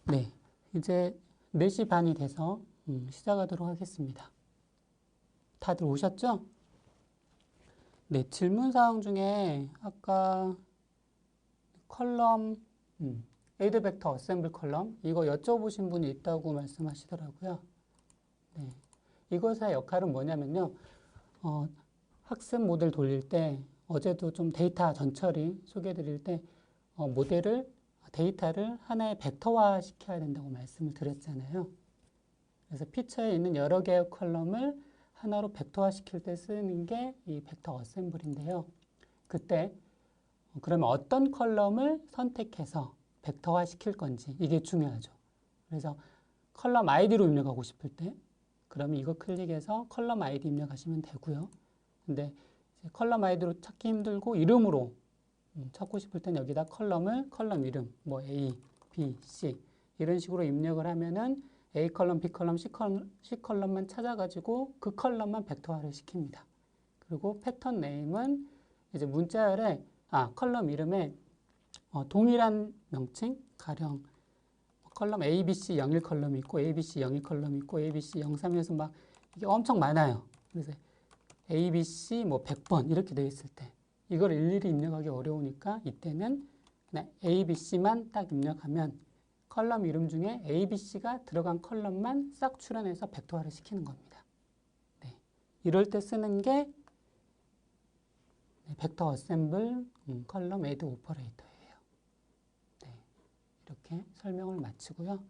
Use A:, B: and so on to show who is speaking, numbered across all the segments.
A: 네, 이제 4시 반이 돼서 시작하도록 하겠습니다. 다들 오셨죠? 네, 질문사항 중에 아까 컬럼, 에이드 벡터 어셈블 컬럼, 이거 여쭤보신 분이 있다고 말씀하시더라고요. 네, 이것의 역할은 뭐냐면요. 학습 모델 돌릴 때, 어제도 좀 데이터 전처리 소개해 드릴 때, 데이터를 하나의 벡터화 시켜야 된다고 말씀을 드렸잖아요. 그래서 피처에 있는 여러 개의 컬럼을 하나로 벡터화 시킬 때 쓰는 게 이 벡터 어셈블인데요. 그때 그러면 어떤 컬럼을 선택해서 벡터화 시킬 건지 이게 중요하죠. 그래서 컬럼 아이디로 입력하고 싶을 때 그러면 이거 클릭해서 컬럼 아이디 입력하시면 되고요. 근데 이제 컬럼 아이디로 찾기 힘들고 이름으로 찾고 싶을 땐 여기다 컬럼 이름, 뭐 A, B, C 이런 식으로 입력을 하면은 A 컬럼, B 컬럼, C 컬럼만 찾아가지고 그 컬럼만 벡터화를 시킵니다. 그리고 패턴 네임은 이제 문자열에 컬럼 이름에 동일한 명칭, 가령 컬럼 ABC 01 컬럼이 있고 ABC 02 컬럼이 있고 ABC 03에서 막 이게 엄청 많아요. 그래서 ABC 뭐 100번 이렇게 되어 있을 때 이걸 일일이 입력하기 어려우니까 이때는 그냥 ABC만 딱 입력하면 컬럼 이름 중에 ABC가 들어간 컬럼만 싹 추론해서 벡터화를 시키는 겁니다. 네. 이럴 때 쓰는 게 벡터 어셈블 컬럼 애드 오퍼레이터예요. 네. 이렇게 설명을 마치고요.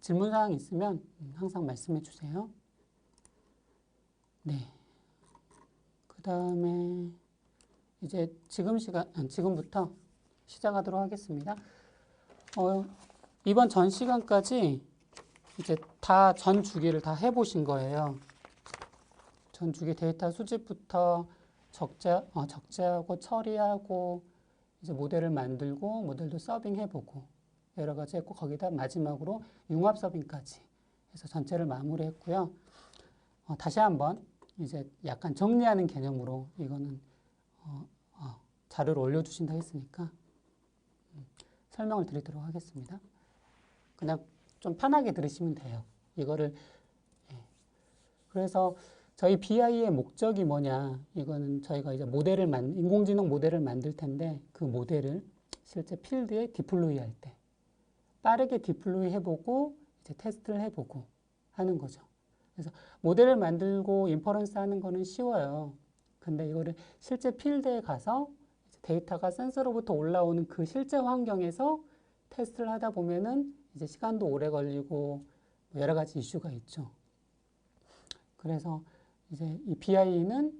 A: 질문사항 있으면 항상 말씀해 주세요. 네. 그 다음에 이제 지금부터 시작하도록 하겠습니다. 이번 전 시간까지 이제 다 전 주기를 다 해보신 거예요. 전 주기 데이터 수집부터 적재하고 처리하고 이제 모델을 만들고 모델도 서빙해보고 여러 가지 했고 거기다 마지막으로 융합 서빙까지 해서 전체를 마무리했고요. 다시 한번 이제 약간 정리하는 개념으로 이거는 자료를 올려주신다 했으니까 설명을 드리도록 하겠습니다. 그냥 좀 편하게 들으시면 돼요. 이거를 그래서 저희 BI의 목적이 뭐냐? 이거는 저희가 이제 인공지능 모델을 만들 텐데 그 모델을 실제 필드에 디플로이 할 때 빠르게 디플로이 해보고 이제 테스트를 해보고 하는 거죠. 그래서 모델을 만들고 인퍼런스 하는 거는 쉬워요. 근데 이거를 실제 필드에 가서 데이터가 센서로부터 올라오는 그 실제 환경에서 테스트를 하다 보면은 이제 시간도 오래 걸리고 여러 가지 이슈가 있죠. 그래서 이제 이 BI는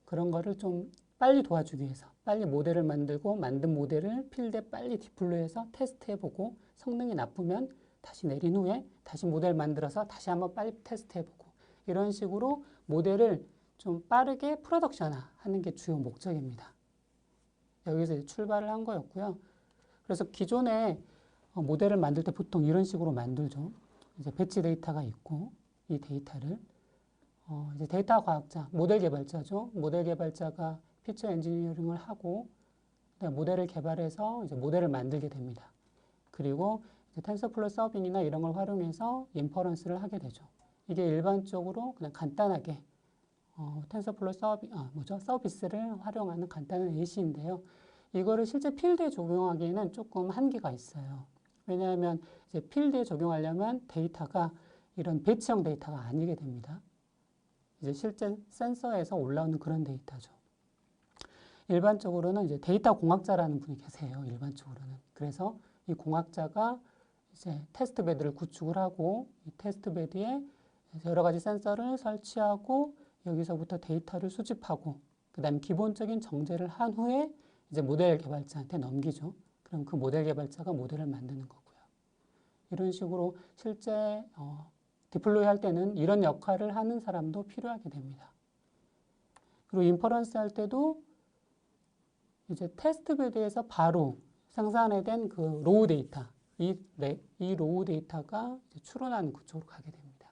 A: 그런 거를 좀 빨리 도와주기 위해서 빨리 모델을 만들고 만든 모델을 필드에 빨리 디플로이해서 테스트해보고 성능이 나쁘면 다시 내린 후에 다시 모델 만들어서 다시 한번 빨리 테스트해보고 이런 식으로 모델을 좀 빠르게 프로덕션화하는 게 주요 목적입니다. 여기서 이제 출발을 한 거였고요. 그래서 기존에 모델을 만들 때 보통 이런 식으로 만들죠. 이제 배치 데이터가 있고 이 데이터를 이제 데이터 과학자, 모델 개발자죠. 모델 개발자가 피처 엔지니어링을 하고 모델을 개발해서 이제 모델을 만들게 됩니다. 그리고 이제 텐서플로우 서빙이나 이런 걸 활용해서 인퍼런스를 하게 되죠. 이게 일반적으로 그냥 간단하게 텐서플로우 서비스를 활용하는 간단한 예시인데요. 이거를 실제 필드에 적용하기에는 조금 한계가 있어요. 왜냐하면 이제 필드에 적용하려면 데이터가 이런 배치형 데이터가 아니게 됩니다. 이제 실제 센서에서 올라오는 그런 데이터죠. 일반적으로는 이제 데이터 공학자라는 분이 계세요. 일반적으로는. 그래서 이 공학자가 이제 테스트 베드를 구축을 하고 이 테스트 베드에 여러 가지 센서를 설치하고 여기서부터 데이터를 수집하고 그다음에 기본적인 정제를 한 후에 이제 모델 개발자한테 넘기죠. 그럼 그 모델 개발자가 모델을 만드는 거고요. 이런 식으로 실제 디플로이 할 때는 이런 역할을 하는 사람도 필요하게 됩니다. 그리고 인퍼런스 할 때도 이제 테스트 베드에서 바로 생산해낸 그 로우 데이터, 이 로우 데이터가 추론하는 그쪽으로 가게 됩니다.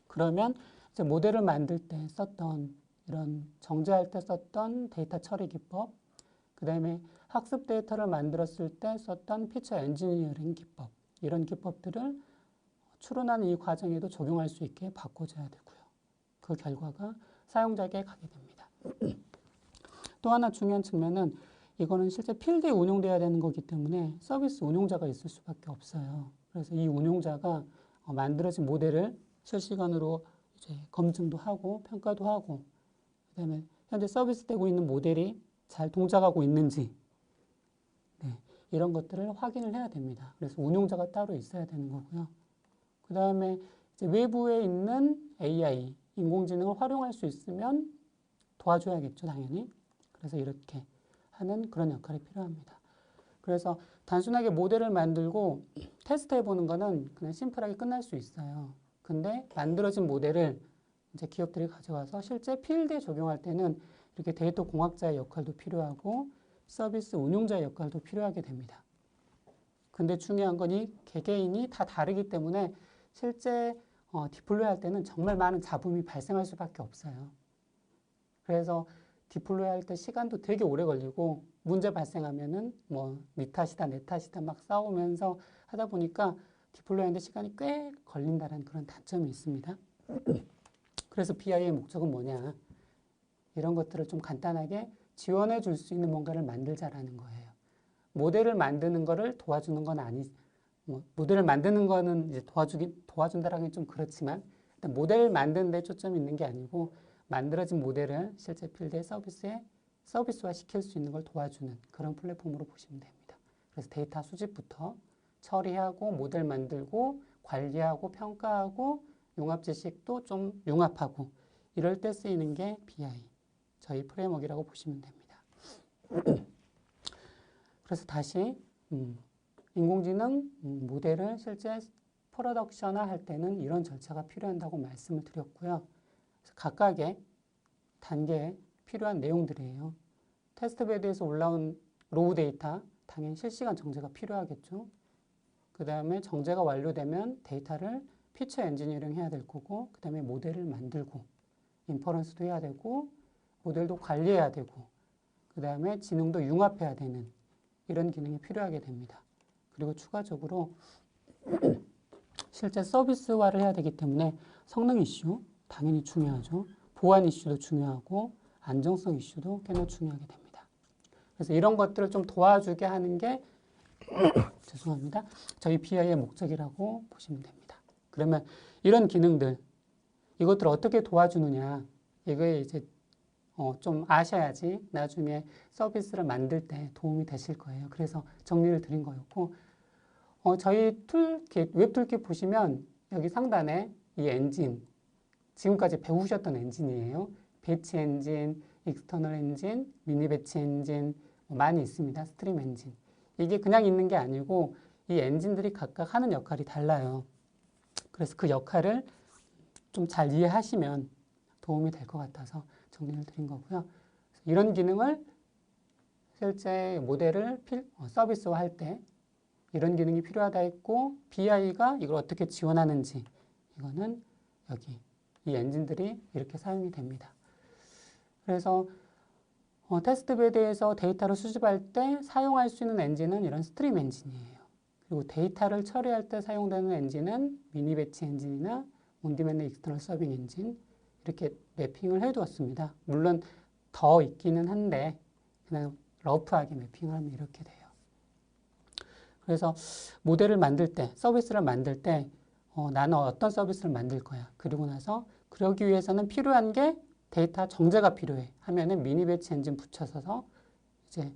A: 그러면 이제 모델을 만들 때 썼던 이런 정제할 때 썼던 데이터 처리 기법, 그 다음에 학습 데이터를 만들었을 때 썼던 피처 엔지니어링 기법, 이런 기법들을 추론하는 이 과정에도 적용할 수 있게 바꿔줘야 되고요. 그 결과가 사용자에게 가게 됩니다. 또 하나 중요한 측면은 이거는 실제 필드에 운용돼야 되는 거기 때문에 서비스 운용자가 있을 수밖에 없어요. 그래서 이 운용자가 만들어진 모델을 실시간으로 이제 검증도 하고 평가도 하고, 그다음에 현재 서비스되고 있는 모델이 잘 동작하고 있는지, 네, 이런 것들을 확인을 해야 됩니다. 그래서 운용자가 따로 있어야 되는 거고요. 그 다음에 외부에 있는 AI, 인공지능을 활용할 수 있으면 도와줘야겠죠, 당연히. 그래서 이렇게 하는 그런 역할이 필요합니다. 그래서 단순하게 모델을 만들고 테스트 해보는 거는 그냥 심플하게 끝날 수 있어요. 근데 만들어진 모델을 이제 기업들이 가져와서 실제 필드에 적용할 때는 이렇게 데이터 공학자의 역할도 필요하고 서비스 운용자의 역할도 필요하게 됩니다. 근데 중요한 건 이 개개인이 다 다르기 때문에 실제 디플로이 할 때는 정말 많은 잡음이 발생할 수밖에 없어요. 그래서 디플로이 할 때 시간도 되게 오래 걸리고 문제 발생하면은 뭐 네 탓이다 내 탓이다 막 싸우면서 하다 보니까 디플로이 하는데 시간이 꽤 걸린다는 그런 단점이 있습니다. 그래서 BI의 목적은 뭐냐, 이런 것들을 좀 간단하게 지원해 줄 수 있는 뭔가를 만들자라는 거예요. 모델을 만드는 거를 도와주는 건 모델을 만드는 거는 이제 도와준다라는 게 좀 그렇지만, 일단 모델을 만드는 데 초점이 있는 게 아니고, 만들어진 모델을 실제 필드의 서비스화 시킬 수 있는 걸 도와주는 그런 플랫폼으로 보시면 됩니다. 그래서 데이터 수집부터 처리하고, 모델 만들고, 관리하고, 평가하고, 융합 지식도 좀 융합하고, 이럴 때 쓰이는 게 BI, 저희 프레임워크라고 보시면 됩니다. 그래서 다시 인공지능 모델을 실제 프로덕션화 할 때는 이런 절차가 필요한다고 말씀을 드렸고요. 각각의 단계에 필요한 내용들이에요. 테스트베드에서 올라온 로우 데이터, 당연히 실시간 정제가 필요하겠죠. 그 다음에 정제가 완료되면 데이터를 피처 엔지니어링 해야 될 거고, 그 다음에 모델을 만들고, 인퍼런스도 해야 되고, 모델도 관리해야 되고, 그 다음에 지능도 융합해야 되는 이런 기능이 필요하게 됩니다. 그리고 추가적으로 실제 서비스화를 해야 되기 때문에 성능 이슈 당연히 중요하죠. 보안 이슈도 중요하고 안정성 이슈도 꽤나 중요하게 됩니다. 그래서 이런 것들을 좀 도와주게 하는 게 죄송합니다. 저희 BI의 목적이라고 보시면 됩니다. 그러면 이런 기능들, 이것들을 어떻게 도와주느냐, 이거에 이제 좀 아셔야지 나중에 서비스를 만들 때 도움이 되실 거예요. 그래서 정리를 드린 거였고, 저희 웹툴킷 보시면 여기 상단에 이 엔진, 지금까지 배우셨던 엔진이에요. 배치 엔진, 익스터널 엔진, 미니 배치 엔진 많이 있습니다. 스트림 엔진. 이게 그냥 있는 게 아니고 이 엔진들이 각각 하는 역할이 달라요. 그래서 그 역할을 좀 잘 이해하시면 도움이 될 것 같아서 정리를 드린 거고요. 이런 기능을 실제 모델을 서비스화할 때 이런 기능이 필요하다 했고, BI가 이걸 어떻게 지원하는지, 이거는 여기 이 엔진들이 이렇게 사용이 됩니다. 그래서 테스트베드에서 데이터를 수집할 때 사용할 수 있는 엔진은 이런 스트림 엔진이에요. 그리고 데이터를 처리할 때 사용되는 엔진은 미니 배치 엔진이나 온디맨드 익스터널 서빙 엔진, 이렇게 매핑을 해두었습니다. 물론 더 있기는 한데 그냥 러프하게 매핑을 하면 이렇게 돼요. 그래서 모델을 만들 때, 서비스를 만들 때 나는 어떤 서비스를 만들 거야. 그리고 나서 그러기 위해서는 필요한 게 데이터 정제가 필요해 하면은 미니 배치 엔진 붙여서 이제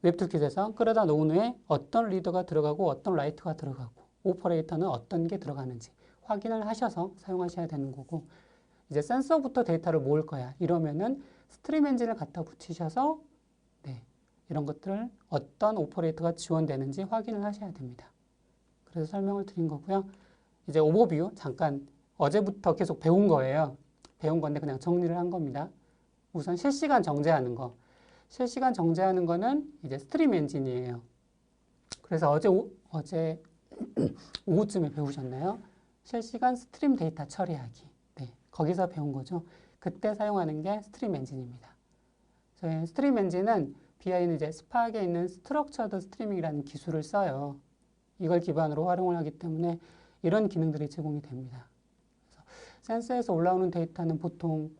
A: 웹툴킷에서 끌어다 놓은 후에 어떤 리더가 들어가고 어떤 라이트가 들어가고 오퍼레이터는 어떤 게 들어가는지 확인을 하셔서 사용하셔야 되는 거고, 이제 센서부터 데이터를 모을 거야. 이러면은 스트림 엔진을 갖다 붙이셔서 이런 것들을 어떤 오퍼레이터가 지원되는지 확인을 하셔야 됩니다. 그래서 설명을 드린 거고요. 이제 오버뷰 잠깐 어제부터 계속 배운 거예요. 배운 건데 그냥 정리를 한 겁니다. 우선 실시간 정제하는 거. 실시간 정제하는 거는 이제 스트림 엔진이에요. 그래서 어제 오후쯤에 배우셨나요? 실시간 스트림 데이터 처리하기. 네, 거기서 배운 거죠. 그때 사용하는 게 스트림 엔진입니다. 저희 스트림 엔진은 BI는 이제 스팍에 있는 스트럭처드 스트리밍이라는 기술을 써요. 이걸 기반으로 활용을 하기 때문에 이런 기능들이 제공이 됩니다. 그래서 센서에서 올라오는 데이터는 보통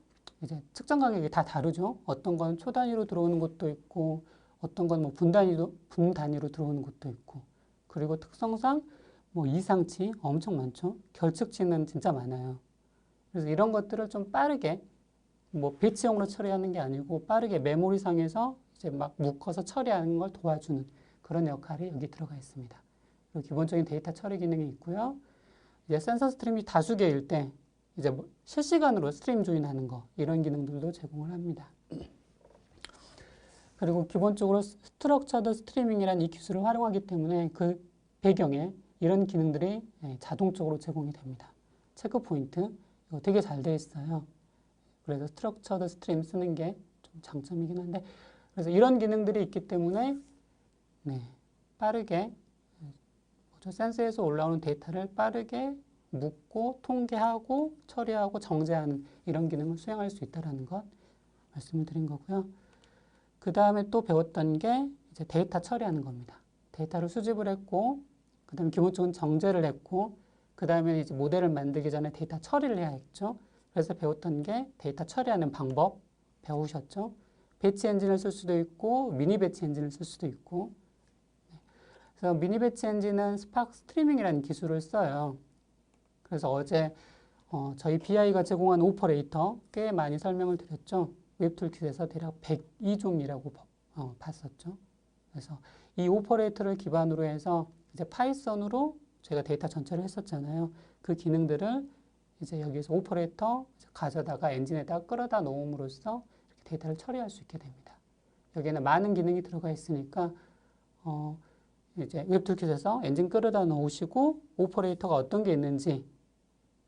A: 이제 측정 간격이 다 다르죠. 어떤 건 초 단위로 들어오는 것도 있고, 어떤 건 뭐 분 단위로 들어오는 것도 있고, 그리고 특성상 뭐 이상치 엄청 많죠. 결측치는 진짜 많아요. 그래서 이런 것들을 좀 빠르게 뭐 배치형으로 처리하는 게 아니고 빠르게 메모리상에서 이제 막 묶어서 처리하는 걸 도와주는 그런 역할이 여기 들어가 있습니다. 그리고 기본적인 데이터 처리 기능이 있고요. 이제 센서 스트림이 다수개일 때 이제 뭐 실시간으로 스트림 조인하는 거 이런 기능들도 제공을 합니다. 그리고 기본적으로 스트럭처드 스트리밍이라는 이 기술을 활용하기 때문에 그 배경에 이런 기능들이 자동적으로 제공이 됩니다. 체크 포인트 이거 되게 잘 되어 있어요. 그래서 스트럭처드 스트림 쓰는 게 좀 장점이긴 한데 그래서 이런 기능들이 있기 때문에 빠르게 센서에서 올라오는 데이터를 빠르게 묶고 통계하고 처리하고 정제하는 이런 기능을 수행할 수 있다는 것 말씀을 드린 거고요. 그 다음에 또 배웠던 게 이제 데이터 처리하는 겁니다. 데이터를 수집을 했고, 그 다음에 기본적인 정제를 했고, 그 다음에 이제 모델을 만들기 전에 데이터 처리를 해야 했죠. 그래서 배웠던 게 데이터 처리하는 방법 배우셨죠. 배치 엔진을 쓸 수도 있고, 미니 배치 엔진을 쓸 수도 있고. 그래서 미니 배치 엔진은 스팍 스트리밍이라는 기술을 써요. 그래서 어제 저희 BI가 제공한 오퍼레이터 꽤 많이 설명을 드렸죠. 웹툴킷에서 대략 102종이라고 봤었죠. 그래서 이 오퍼레이터를 기반으로 해서 이제 파이썬으로 저희가 데이터 전체를 했었잖아요. 그 기능들을 이제 여기서 오퍼레이터 가져다가 엔진에다 끌어다 놓음으로써 이렇게 데이터를 처리할 수 있게 됩니다. 여기에는 많은 기능이 들어가 있으니까 이제 웹툴킷에서 엔진 끌어다 놓으시고 오퍼레이터가 어떤 게 있는지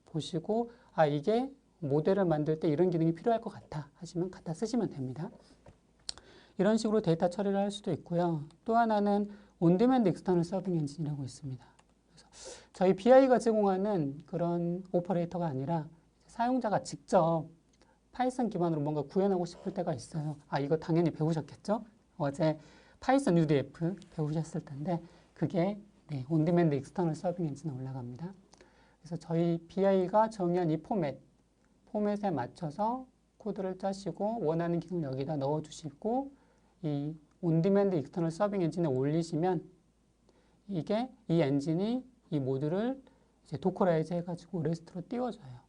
A: 보시고 이게 모델을 만들 때 이런 기능이 필요할 것 같아 하시면 갖다 쓰시면 됩니다. 이런 식으로 데이터 처리를 할 수도 있고요. 또 하나는 온디맨드 익스터널 서빙 엔진이라고 있습니다. 그래서 저희 BI가 제공하는 그런 오퍼레이터가 아니라 사용자가 직접 파이썬 기반으로 뭔가 구현하고 싶을 때가 있어요. 이거 당연히 배우셨겠죠? 어제 파이썬 UDF 배우셨을 텐데 그게 온디맨드 익스터널 서빙 엔진에 올라갑니다. 그래서 저희 BI가 정의한 이 포맷에 맞춰서 코드를 짜시고 원하는 기능을 여기다 넣어주시고 이 온디맨드 익스터널 서빙 엔진에 올리시면 이 엔진이 이 모듈을 이제 도커라이즈 해가지고 레스트로 띄워줘요.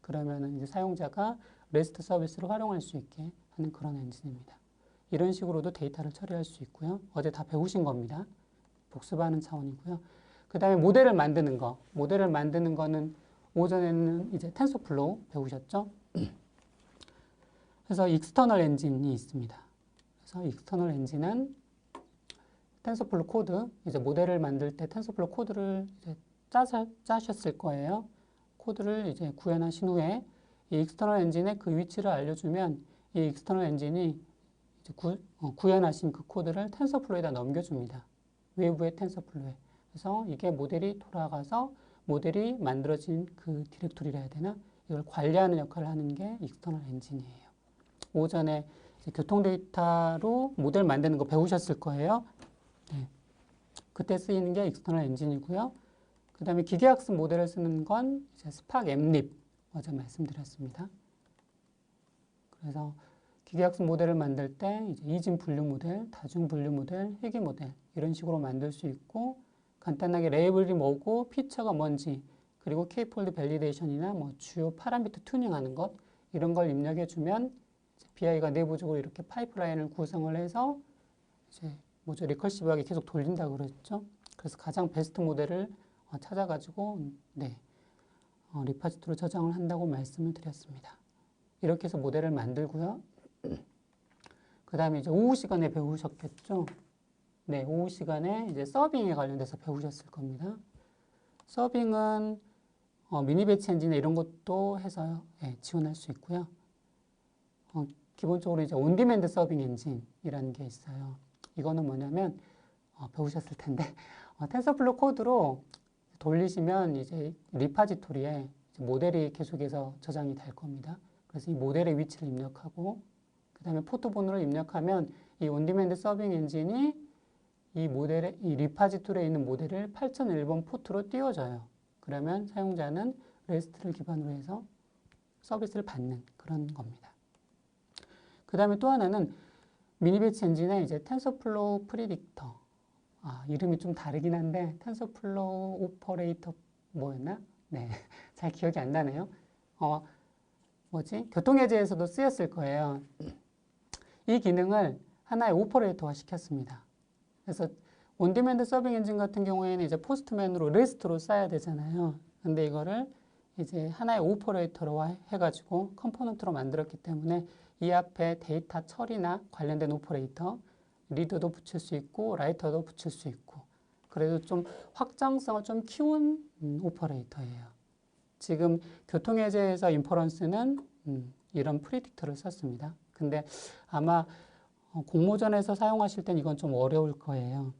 A: 그러면은 이제 사용자가 레스트 서비스를 활용할 수 있게 하는 그런 엔진입니다. 이런 식으로도 데이터를 처리할 수 있고요. 어제 다 배우신 겁니다. 복습하는 차원이고요. 그 다음에 모델을 만드는 거. 모델을 만드는 거는 오전에는 이제 텐서플로우 배우셨죠? 그래서 익스터널 엔진이 있습니다. 그래서 익스터널 엔진은 텐서플로우 코드, 이제 모델을 만들 때 텐서플로우 코드를 이제 짜셨을 거예요. 코드를 이제 구현하신 후에 이 익스터널 엔진의 그 위치를 알려주면 이 익스터널 엔진이 이제 구현하신 그 코드를 텐서플로우에다 넘겨줍니다. 외부의 텐서플로우에. 그래서 이게 모델이 돌아가서 모델이 만들어진 그 디렉토리라 해야 되나? 이걸 관리하는 역할을 하는 게 익스터널 엔진이에요. 오전에 교통 데이터로 모델 만드는 거 배우셨을 거예요. 그때 쓰이는 게 익스터널 엔진이고요. 그 다음에 기계학습 모델을 쓰는 건 이제 스팍 엠립 어제 말씀드렸습니다. 그래서 기계학습 모델을 만들 때 이제 이진 분류 모델, 다중 분류 모델, 회귀 모델 이런 식으로 만들 수 있고 간단하게 레이블이 뭐고 피처가 뭔지 그리고 K-폴드 밸리데이션이나 뭐 주요 파라미터 튜닝하는 것 이런 걸 입력해 주면 BI가 내부적으로 이렇게 파이프라인을 구성을 해서 이제 뭐죠 리커시브하게 계속 돌린다고 그랬죠. 그래서 가장 베스트 모델을 찾아가지고 리파지토로 저장을 한다고 말씀을 드렸습니다. 이렇게 해서 모델을 만들고요. 그 다음에 이제 오후 시간에 배우셨겠죠. 오후 시간에 이제 서빙에 관련돼서 배우셨을 겁니다. 서빙은 미니 배치 엔진 이런 것도 해서 지원할 수 있고요. 기본적으로 이제 온디맨드 서빙 엔진이라는 게 있어요. 이거는 뭐냐면 배우셨을 텐데 텐서플로우 코드로 돌리시면 이제 리파지토리에 모델이 계속해서 저장이 될 겁니다. 그래서 이 모델의 위치를 입력하고 그 다음에 포트 번호를 입력하면 이 온디맨드 서빙 엔진이 이 모델의, 이 리파지툴에 있는 모델을 8001번 포트로 띄워줘요. 그러면 사용자는 REST를 기반으로 해서 서비스를 받는 그런 겁니다. 그 다음에 또 하나는 미니배치 엔진의 이제 텐서플로우 프리딕터. 이름이 좀 다르긴 한데, 텐서플로우 오퍼레이터 뭐였나? 네, 잘 기억이 안 나네요. 교통예제에서도 쓰였을 거예요. 이 기능을 하나의 오퍼레이터화 시켰습니다. 그래서 온디맨드 서빙 엔진 같은 경우에는 이제 포스트맨으로 REST로 써야 되잖아요. 근데 이거를 이제 하나의 오퍼레이터로 해가지고 컴포넌트로 만들었기 때문에 이 앞에 데이터 처리나 관련된 오퍼레이터, 리더도 붙일 수 있고 라이터도 붙일 수 있고 그래도 좀 확장성을 좀 키운 오퍼레이터예요. 지금 교통예제에서 인퍼런스는 이런 프리딕터를 썼습니다. 근데 아마 공모전에서 사용하실 땐 이건 좀 어려울 거예요.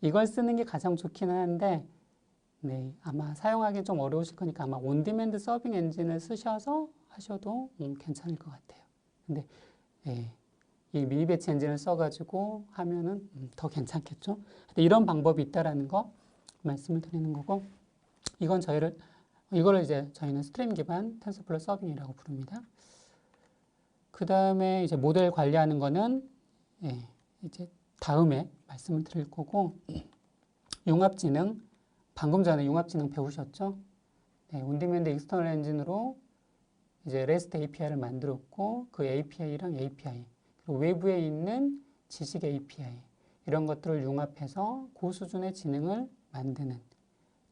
A: 이걸 쓰는 게 가장 좋기는 한데 네, 아마 사용하기 좀 어려우실 거니까 아마 온디맨드 서빙 엔진을 쓰셔서 하셔도 괜찮을 것 같아요. 근데 네, 이 미니 배치 엔진을 써가지고 하면은 더 괜찮겠죠. 이런 방법이 있다라는 거 말씀을 드리는 거고, 이거를 이제 저희는 스트림 기반 텐서플로우 서빙이라고 부릅니다. 그 다음에 이제 모델 관리하는 거는 이제 다음에 말씀을 드릴 거고, 융합지능 방금 전에 융합지능 배우셨죠? 네, 온디맨드 익스터널 엔진으로 이제 REST API를 만들었고 그 API랑 API 그리고 외부에 있는 지식 API 이런 것들을 융합해서 고수준의 지능을 만드는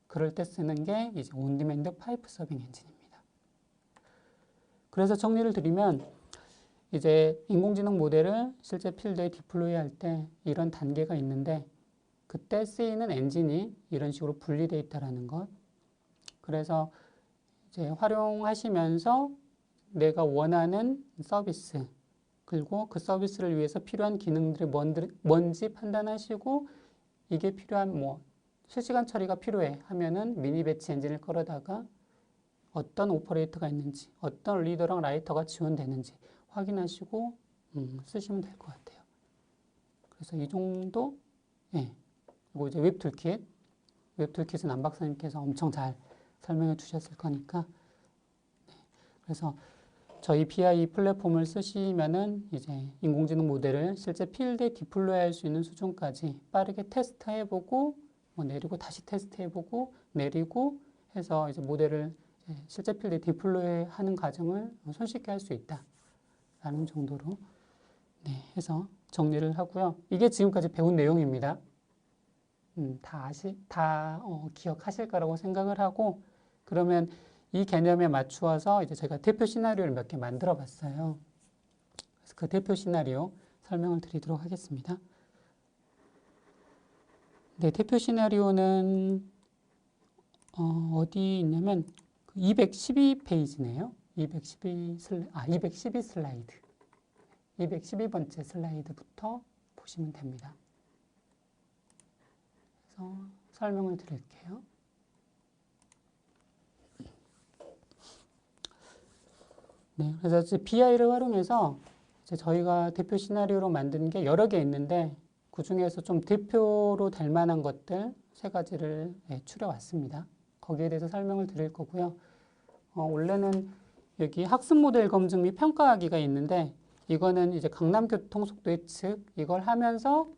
A: 그럴 때 쓰는 게 이제 온디맨드 파이프 서빙 엔진입니다. 그래서 정리를 드리면 이제 인공지능 모델을 실제 필드에 디플로이 할 때 이런 단계가 있는데 그때 쓰이는 엔진이 이런 식으로 분리되어 있다는 것. 그래서 이제 활용하시면서 내가 원하는 서비스 그리고 그 서비스를 위해서 필요한 기능들이 뭔지 판단하시고 이게 필요한 실시간 처리가 필요해 하면은 미니 배치 엔진을 끌어다가 어떤 오퍼레이터가 있는지 어떤 리더랑 라이터가 지원되는지 확인하시고 쓰시면 될 것 같아요. 그래서 이 정도 그리고 이제 웹툴킷은 안 박사님께서 엄청 잘 설명해 주셨을 거니까 그래서 저희 BI 플랫폼을 쓰시면은 이제 인공지능 모델을 실제 필드에 디플로이 할 수 있는 수준까지 빠르게 테스트해보고 내리고 다시 테스트해보고 내리고 해서 이제 모델을 이제 실제 필드에 디플로이 하는 과정을 손쉽게 할 수 있다라는 정도로 해서 정리를 하고요. 이게 지금까지 배운 내용입니다. 다 기억하실 거라고 생각을 하고 그러면 이 개념에 맞추어서 이제 제가 대표 시나리오를 몇 개 만들어 봤어요. 그래서 그 대표 시나리오 설명을 드리도록 하겠습니다. 네, 대표 시나리오는 어디 있냐면 212페이지네요. 212 슬라이드. 212번째 슬라이드부터 보시면 됩니다. 그래서 설명을 드릴게요. 네, 그래서 이제 BI를 활용해서 이제 저희가 대표 시나리오로 만든 게 여러 개 있는데 그 중에서 좀 대표로 될 만한 것들 세 가지를 추려왔습니다. 거기에 대해서 설명을 드릴 거고요. 원래는 여기 학습 모델 검증 및 평가하기가 있는데 이거는 이제 강남교통속도 예측 이걸 하면서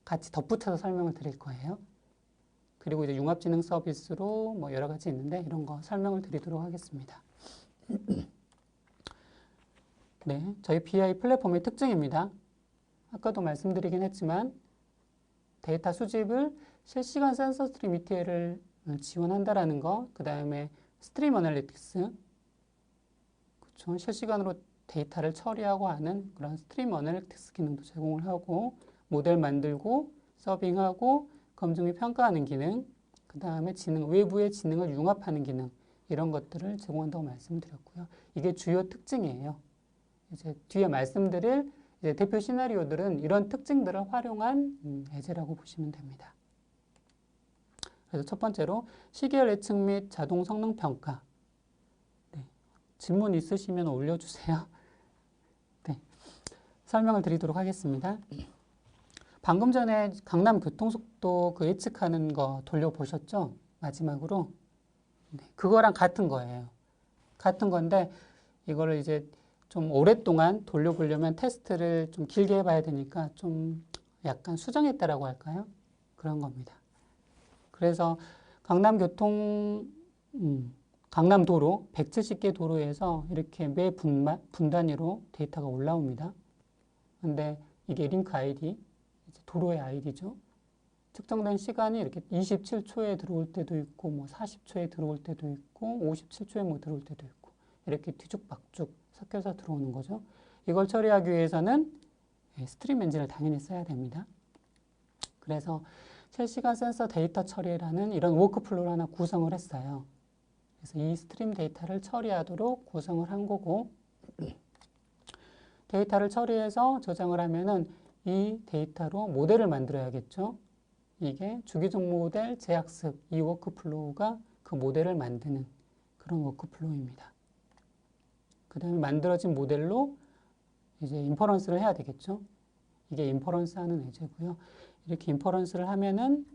A: 같이 덧붙여서 설명을 드릴 거예요. 그리고 이제 융합지능 서비스로 여러 가지 있는데 이런 거 설명을 드리도록 하겠습니다. 네, 저희 BI 플랫폼의 특징입니다. 아까도 말씀드리긴 했지만 데이터 수집을 실시간 센서 스트림 ETL을 지원한다라는 거, 그 다음에 스트림 어널리틱스, 그렇죠? 실시간으로 데이터를 처리하고 하는 그런 스트림 어널리틱스 기능도 제공을 하고 모델 만들고 서빙하고 검증 및 평가하는 기능, 그 다음에 외부의 지능을 융합하는 기능 이런 것들을 제공한다고 말씀드렸고요. 이게 주요 특징이에요. 이제 뒤에 말씀드릴 이제 대표 시나리오들은 이런 특징들을 활용한 예제라고 보시면 됩니다. 그래서 첫 번째로 시계열 예측 및 자동 성능 평가. 질문 있으시면 올려주세요. 설명을 드리도록 하겠습니다. 방금 전에 강남 교통속도 그 예측하는 거 돌려보셨죠? 마지막으로. 네, 그거랑 같은 거예요. 같은 건데 이거를 이제 좀 오랫동안 돌려보려면 테스트를 좀 길게 해봐야 되니까 좀 약간 수정했다라고 할까요? 그런 겁니다. 그래서 강남도로 170개 도로에서 이렇게 매 분 단위로 데이터가 올라옵니다. 근데 이게 링크 아이디, 도로의 아이디죠. 측정된 시간이 이렇게 27초에 들어올 때도 있고, 뭐 40초에 들어올 때도 있고, 57초에 뭐 들어올 때도 있고, 이렇게 뒤죽박죽 섞여서 들어오는 거죠. 이걸 처리하기 위해서는 스트림 엔진을 당연히 써야 됩니다. 그래서 실시간 센서 데이터 처리라는 이런 워크플로우를 하나 구성을 했어요. 그래서 이 스트림 데이터를 처리하도록 구성을 한 거고, 데이터를 처리해서 저장을 하면은 이 데이터로 모델을 만들어야겠죠. 이게 주기적 모델 재학습, 이 워크플로우가 그 모델을 만드는 그런 워크플로우입니다. 그 다음에 만들어진 모델로 이제 인퍼런스를 해야 되겠죠. 이게 인퍼런스 하는 예제고요. 이렇게 인퍼런스를 하면은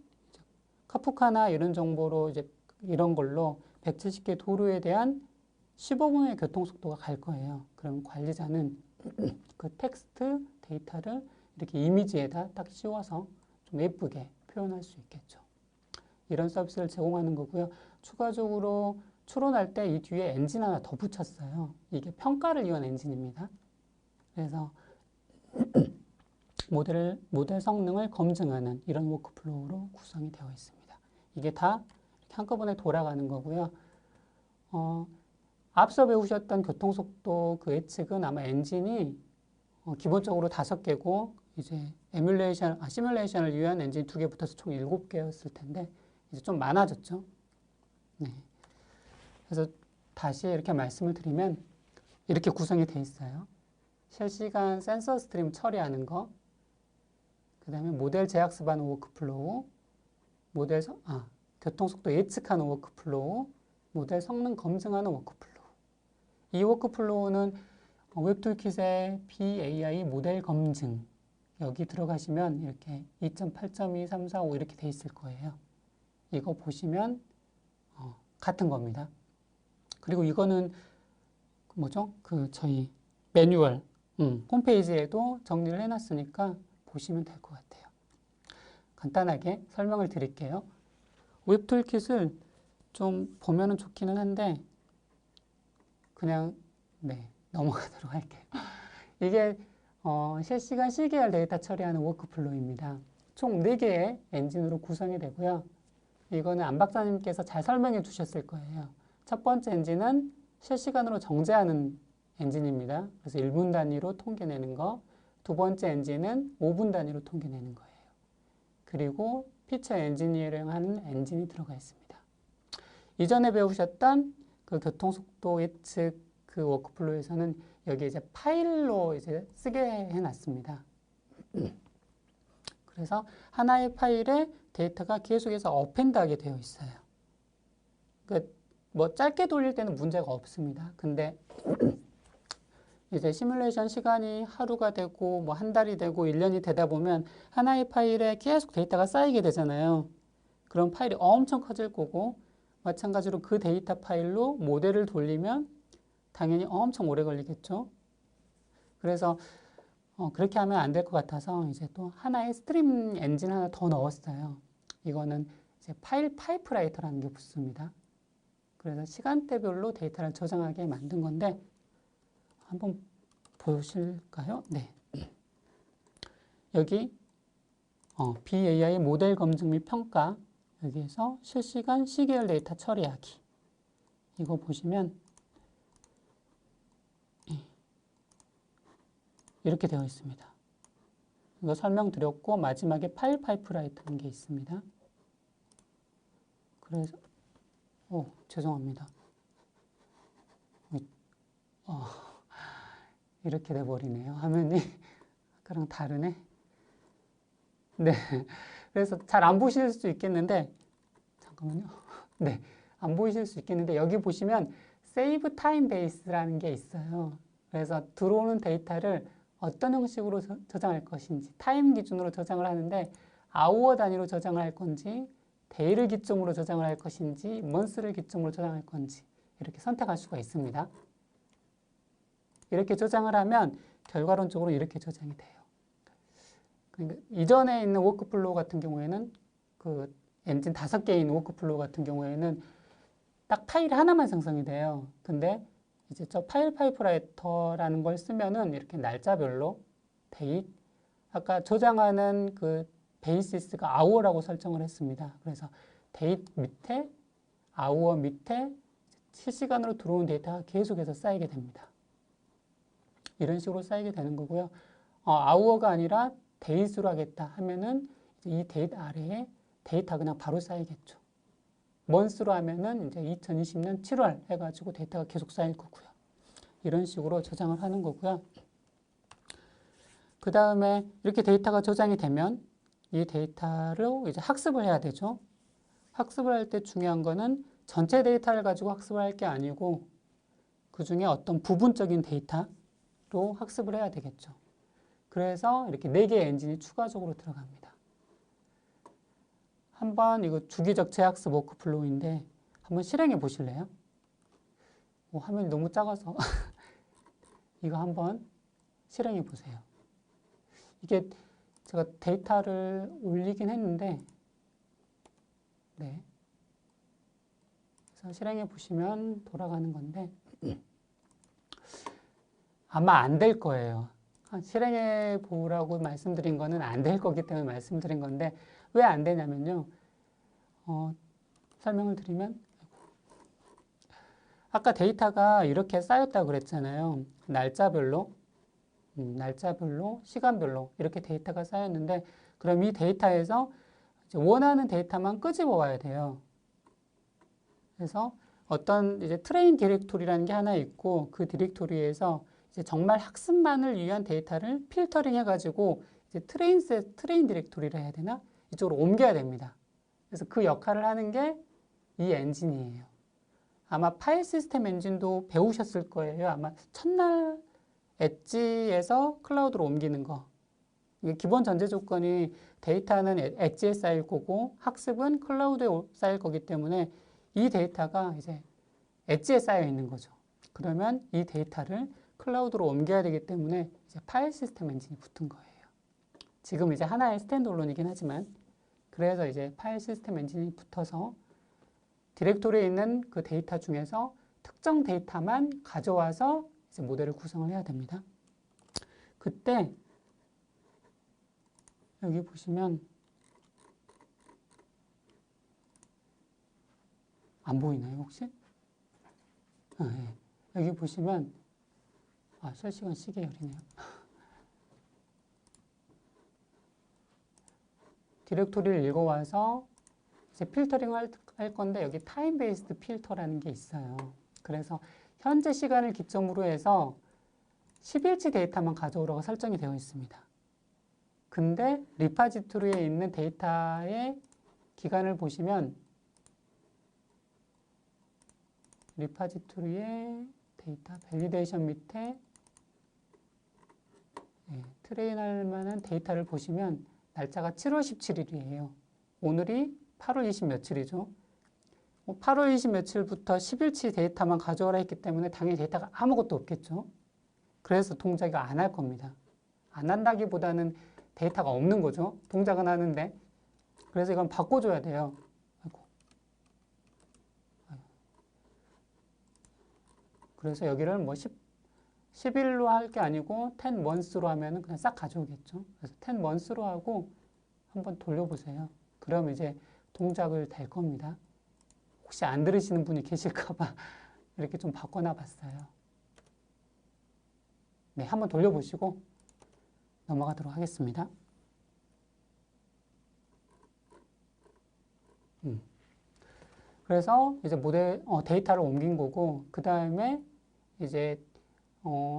A: 카프카나 이런 정보로 이제 이런 걸로 170개 도로에 대한 15분의 교통속도가 갈 거예요. 그럼 관리자는 그 텍스트 데이터를 이렇게 이미지에다 딱 씌워서 좀 예쁘게 표현할 수 있겠죠. 이런 서비스를 제공하는 거고요. 추가적으로 추론할 때 이 뒤에 엔진 하나 더 붙였어요. 이게 평가를 위한 엔진입니다. 그래서 모델 성능을 검증하는 이런 워크플로우로 구성이 되어 있습니다. 이게 다 한꺼번에 돌아가는 거고요. 앞서 배우셨던 교통속도 그 예측은 아마 엔진이 기본적으로 5개고 이제 시뮬레이션을 위한 엔진 2개 붙어서 총 7개였을 텐데 이제 좀 많아졌죠. 네. 그래서 다시 이렇게 말씀을 드리면 이렇게 구성이 돼 있어요. 실시간 센서 스트림 처리하는 거, 그 다음에 모델 재학습하는 워크플로우, 교통속도 예측하는 워크플로우, 모델 성능 검증하는 워크플로우. 이 워크플로우는 웹툴킷의 BAI 모델 검증 여기 들어가시면 이렇게 2.8.2, 3, 4, 5 이렇게 돼 있을 거예요. 이거 보시면 같은 겁니다. 그리고 이거는 뭐죠? 저희 매뉴얼 홈페이지에도 정리를 해놨으니까 보시면 될 것 같아요. 간단하게 설명을 드릴게요. 웹툴킷을 좀 보면은 좋기는 한데 그냥 넘어가도록 할게요. 이게 실시간 시계열 데이터 처리하는 워크플로우입니다. 총 4개의 엔진으로 구성이 되고요. 이거는 안 박사님께서 잘 설명해 주셨을 거예요. 첫 번째 엔진은 실시간으로 정제하는 엔진입니다. 그래서 1분 단위로 통계내는 거. 두 번째 엔진은 5분 단위로 통계내는 거예요. 그리고 피처 엔지니어링 하는 엔진이 들어가 있습니다. 이전에 배우셨던 그 교통속도 예측 그 워크플로우에서는 여기 이제 파일로 이제 쓰게 해놨습니다. 그래서 하나의 파일에 데이터가 계속해서 어펜드하게 되어 있어요. 그러니까 뭐 짧게 돌릴 때는 문제가 없습니다. 근데 이제 시뮬레이션 시간이 하루가 되고 뭐 한 달이 되고 1년이 되다 보면 하나의 파일에 계속 데이터가 쌓이게 되잖아요. 그럼 파일이 엄청 커질 거고 마찬가지로 그 데이터 파일로 모델을 돌리면 당연히 엄청 오래 걸리겠죠. 그래서 그렇게 하면 안 될 것 같아서 이제 또 하나의 스트림 엔진 하나 더 넣었어요. 이거는 이제 파일 파이프라이터라는 게 붙습니다. 그래서 시간대별로 데이터를 저장하게 만든 건데 한번 보실까요? 네. 여기 BAI 모델 검증 및 평가 여기에서 실시간 시계열 데이터 처리하기 이거 보시면 이렇게 되어 있습니다. 이거 설명드렸고 마지막에 파일 파이프라이터라는 게 있습니다. 그래서 죄송합니다. 이렇게 돼버리네요. 화면이 아까랑 다르네. 네. 그래서 잘 안 보실 수 있겠는데 잠깐만요. 네. 안 보이실 수 있겠는데 여기 보시면 Save Time Base라는 게 있어요. 그래서 들어오는 데이터를 어떤 형식으로 저장할 것인지 타임 기준으로 저장을 하는데 아우어 단위로 저장을 할 건지 데이를 기점으로 저장을 할 것인지 먼스를 기점으로 저장할 건지 이렇게 선택할 수가 있습니다. 이렇게 저장을 하면 결과론적으로 이렇게 저장이 돼요. 그러니까 이전에 있는 워크플로우 같은 경우에는 그 엔진 5개에 있는 워크플로우 같은 경우에는 딱 파일 하나만 생성이 돼요. 근데 이제 저 파일 파이프라이터라는 걸 쓰면은 이렇게 날짜별로 데이트, 아까 저장하는 그 베이시스가 아워라고 설정을 했습니다. 그래서 데이트 밑에 아워 밑에 실시간으로 들어온 데이터가 계속해서 쌓이게 됩니다. 이런 식으로 쌓이게 되는 거고요. 아워가 아니라 데이수로 하겠다 하면은 이 데이트 아래에 데이터가 그냥 바로 쌓이겠죠. 먼스로 하면은 이제 2020년 7월 해가지고 데이터가 계속 쌓일 거고요. 이런 식으로 저장을 하는 거고요. 그 다음에 이렇게 데이터가 저장이 되면 이 데이터를 이제 학습을 해야 되죠. 학습을 할 때 중요한 거는 전체 데이터를 가지고 학습을 할 게 아니고 그 중에 어떤 부분적인 데이터로 학습을 해야 되겠죠. 그래서 이렇게 4개의 엔진이 추가적으로 들어갑니다. 한번 이거 주기적 재학습 워크플로우인데 한번 실행해 보실래요? 화면이 너무 작아서 이거 한번 실행해 보세요. 이게 제가 데이터를 올리긴 했는데 네. 그래서 실행해 보시면 돌아가는 건데 아마 안 될 거예요. 실행해 보라고 말씀드린 거는 안 될 거기 때문에 말씀드린 건데 왜 안 되냐면요. 설명을 드리면 아까 데이터가 이렇게 쌓였다고 그랬잖아요. 날짜별로, 시간별로 이렇게 데이터가 쌓였는데 그럼 이 데이터에서 원하는 데이터만 끄집어 와야 돼요. 그래서 어떤 이제 트레인 디렉토리라는 게 하나 있고 그 디렉토리에서 이제 정말 학습만을 위한 데이터를 필터링 해가지고 이제 트레인 디렉토리라 해야 되나? 이쪽으로 옮겨야 됩니다. 그래서 그 역할을 하는 게 이 엔진이에요. 아마 파일 시스템 엔진도 배우셨을 거예요. 아마 첫날 엣지에서 클라우드로 옮기는 거. 이게 기본 전제 조건이 데이터는 엣지에 쌓일 거고 학습은 클라우드에 쌓일 거기 때문에 이 데이터가 이제 엣지에 쌓여 있는 거죠. 그러면 이 데이터를 클라우드로 옮겨야 되기 때문에 이제 파일 시스템 엔진이 붙은 거예요. 지금 이제 하나의 스탠드얼론이긴 하지만 그래서 이제 파일 시스템 엔진이 붙어서 디렉토리에 있는 그 데이터 중에서 특정 데이터만 가져와서 이제 모델을 구성을 해야 됩니다. 그때 여기 보시면 안 보이나요 혹시? 네. 여기 보시면 실시간 시계 열이네요. 디렉토리를 읽어와서 이제 필터링을 할 건데 여기 타임 베이스드 필터라는 게 있어요. 그래서 현재 시간을 기점으로 해서 10일치 데이터만 가져오라고 설정이 되어 있습니다. 근데 리파지토리에 있는 데이터의 기간을 보시면 리파지토리의 데이터 밸리데이션 밑에 트레인할 만한 데이터를 보시면 날짜가 7월 17일이에요. 오늘이 8월 20 며칠이죠. 8월 20 며칠부터 10일치 데이터만 가져오라 했기 때문에 당연히 데이터가 아무것도 없겠죠. 그래서 동작을 안 할 겁니다. 안 한다기보다는 데이터가 없는 거죠. 동작은 하는데. 그래서 이건 바꿔줘야 돼요. 그래서 여기를 뭐 10일로 할 게 아니고 10 months로 하면은 그냥 싹 가져오겠죠. 그래서 10 months로 하고 한번 돌려보세요. 그럼 이제 동작을 될 겁니다. 혹시 안 들으시는 분이 계실까봐 이렇게 좀 바꿔놔 봤어요. 네, 한번 돌려보시고 넘어가도록 하겠습니다. 그래서 이제 데이터를 옮긴 거고, 그 다음에 이제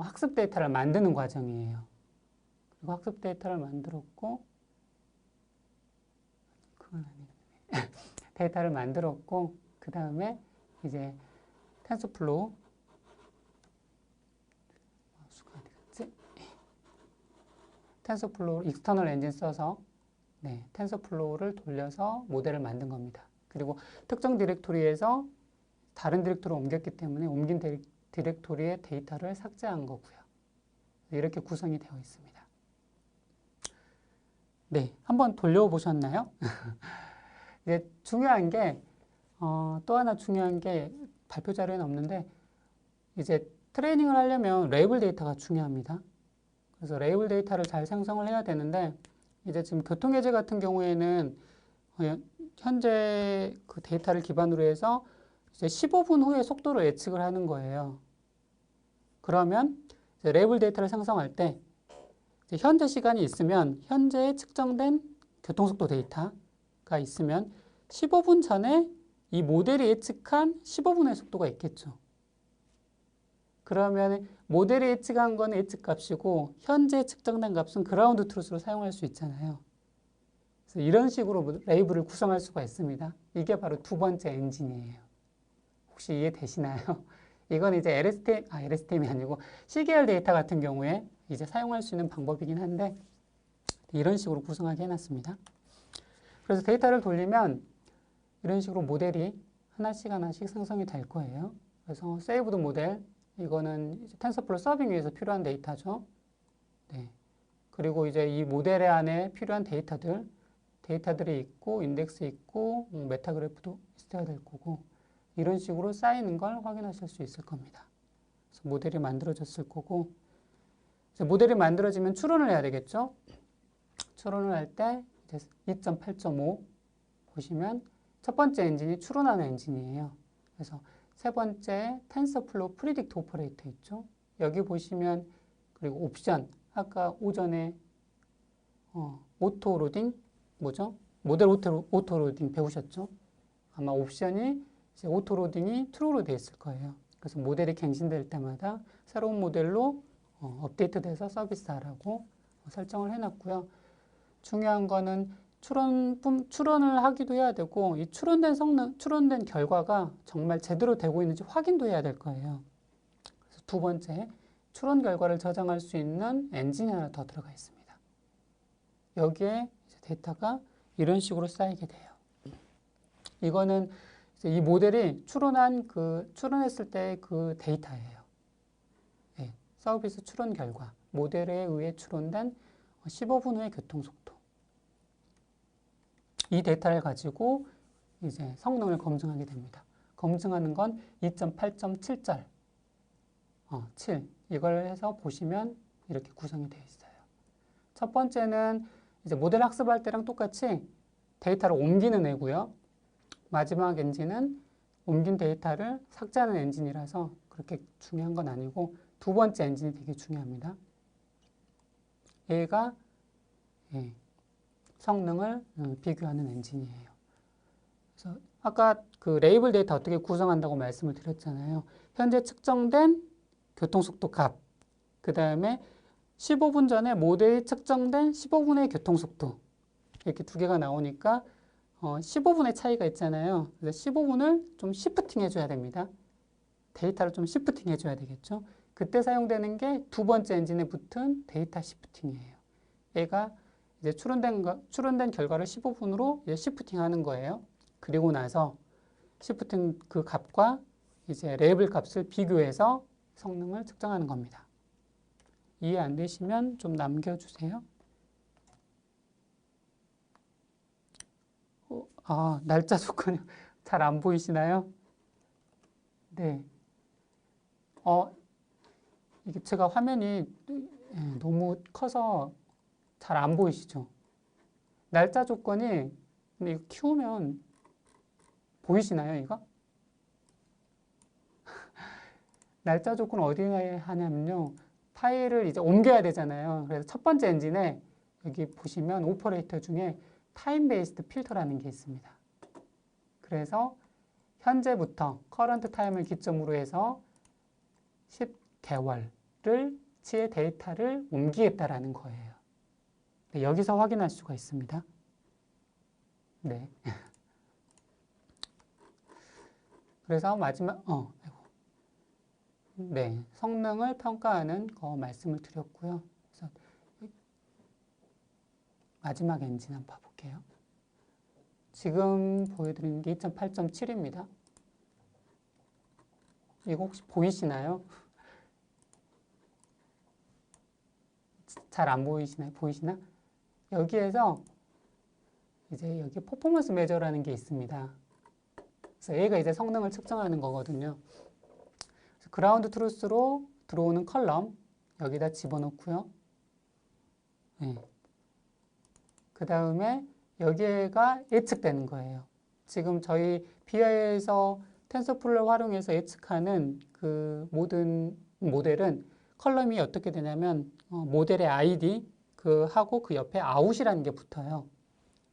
A: 학습 데이터를 만드는 과정이에요. 그리고 학습 데이터를 만들었고, 그건 아니네. 데이터를 만들었고, 그 다음에 이제 텐서플로우 수가 어디 갔지? 텐서플로우 익스터널 엔진 써서 네, 텐서플로우를 돌려서 모델을 만든 겁니다. 그리고 특정 디렉토리에서 다른 디렉토리로 옮겼기 때문에 옮긴 디렉토리의 데이터를 삭제한 거고요. 이렇게 구성이 되어 있습니다. 네, 한번 돌려보셨나요? 이제 중요한 게, 또 하나 중요한 게 발표 자료에는 없는데, 이제 트레이닝을 하려면 레이블 데이터가 중요합니다. 그래서 레이블 데이터를 잘 생성을 해야 되는데, 이제 지금 교통예제 같은 경우에는 현재 그 데이터를 기반으로 해서 이제 15분 후에 속도를 예측을 하는 거예요. 그러면 이제 레이블 데이터를 생성할 때 현재 시간이 있으면 현재 측정된 교통속도 데이터가 있으면 15분 전에 이 모델이 예측한 15분의 속도가 있겠죠. 그러면 모델이 예측한 건 예측값이고 현재 측정된 값은 그라운드 트루스로 사용할 수 있잖아요. 그래서 이런 식으로 레이블을 구성할 수가 있습니다. 이게 바로 두 번째 엔진이에요. 혹시 이해되시나요? 이건 이제 LSTM이 아니고 CGR 데이터 같은 경우에 이제 사용할 수 있는 방법이긴 한데 이런 식으로 구성하게 해놨습니다. 그래서 데이터를 돌리면 이런 식으로 모델이 하나씩 하나씩 생성이 될 거예요. 그래서 세이브드 모델, 이거는 텐서플로우 서빙 위해서 필요한 데이터죠. 네. 그리고 이제 이 모델 안에 필요한 데이터들이 있고 인덱스 있고 메타그래프도 있어야 될 거고 이런 식으로 쌓이는 걸 확인하실 수 있을 겁니다. 그래서 모델이 만들어졌을 거고 이제 모델이 만들어지면 추론을 해야 되겠죠. 추론을 할 때 2.8.5 보시면 첫 번째 엔진이 추론하는 엔진이에요. 그래서 세 번째 텐서플로우 프리딕트 오퍼레이터 있죠. 여기 보시면 그리고 옵션 아까 오전에 오토 로딩 뭐죠? 모델 오토 로딩 배우셨죠? 아마 옵션이 이제 오토 로딩이 true로 되어 있을 거예요. 그래서 모델이 갱신될 때마다 새로운 모델로 업데이트돼서 서비스하라고 설정을 해놨고요. 중요한 거는 추론을 하기도 해야 되고, 이 추론된 결과가 정말 제대로 되고 있는지 확인도 해야 될 거예요. 그래서 두 번째, 추론 결과를 저장할 수 있는 엔진이 하나 더 들어가 있습니다. 여기에 이제 데이터가 이런 식으로 쌓이게 돼요. 이거는 이제 이 모델이 추론했을 때 그 데이터예요. 네, 서비스 추론 결과, 모델에 의해 추론된 15분 후의 교통속도. 이 데이터를 가지고 이제 성능을 검증하게 됩니다. 검증하는 건 2.8.7절, 7. 이걸 해서 보시면 이렇게 구성이 되어 있어요. 첫 번째는 이제 모델 학습할 때랑 똑같이 데이터를 옮기는 애고요. 마지막 엔진은 옮긴 데이터를 삭제하는 엔진이라서 그렇게 중요한 건 아니고 두 번째 엔진이 되게 중요합니다. 얘가 성능을 비교하는 엔진이에요. 그래서 아까 그 레이블 데이터 어떻게 구성한다고 말씀을 드렸잖아요. 현재 측정된 교통속도 값, 그 다음에 15분 전에 모델이 측정된 15분의 교통속도 이렇게 두 개가 나오니까 15분의 차이가 있잖아요. 그래서 15분을 좀 시프팅 해줘야 됩니다. 데이터를 좀 시프팅 해줘야 되겠죠. 그때 사용되는 게 두 번째 엔진에 붙은 데이터 시프팅이에요. 얘가 이제 추론된 결과를 15분으로 이제 시프팅 하는 거예요. 그리고 나서 시프팅 그 값과 이제 레이블 값을 비교해서 성능을 측정하는 겁니다. 이해 안 되시면 좀 남겨주세요. 날짜 조건이 잘 안 보이시나요? 네. 이게 제가 화면이 너무 커서 잘 안 보이시죠? 날짜 조건이, 근데 이거 키우면 보이시나요, 이거? 날짜 조건 어디에 하냐면요. 파일을 이제 옮겨야 되잖아요. 그래서 첫 번째 엔진에 여기 보시면 오퍼레이터 중에 타임 베이스드 필터라는 게 있습니다. 그래서 현재부터 커런트 타임을 기점으로 해서 10개월을 치의 데이터를 옮기겠다라는 거예요. 네, 여기서 확인할 수가 있습니다. 네. 그래서 마지막, 네, 성능을 평가하는 거 말씀을 드렸고요. 그래서 마지막 엔진 한번 봐볼게요. 지금 보여드리는 게 2.8.7입니다. 이거 혹시 보이시나요? 잘 안 보이시나요? 보이시나? 여기에서 이제 여기 퍼포먼스 메저라는 게 있습니다. 그래서 얘가 이제 성능을 측정하는 거거든요. 그라운드 트루스로 들어오는 컬럼 여기다 집어넣고요. 네. 그 다음에 여기가 예측되는 거예요. 지금 저희 BI에서 텐서플로우를 활용해서 예측하는 그 모든 모델은 컬럼이 어떻게 되냐면 모델의 ID 하고 그 옆에 아웃이라는 게 붙어요.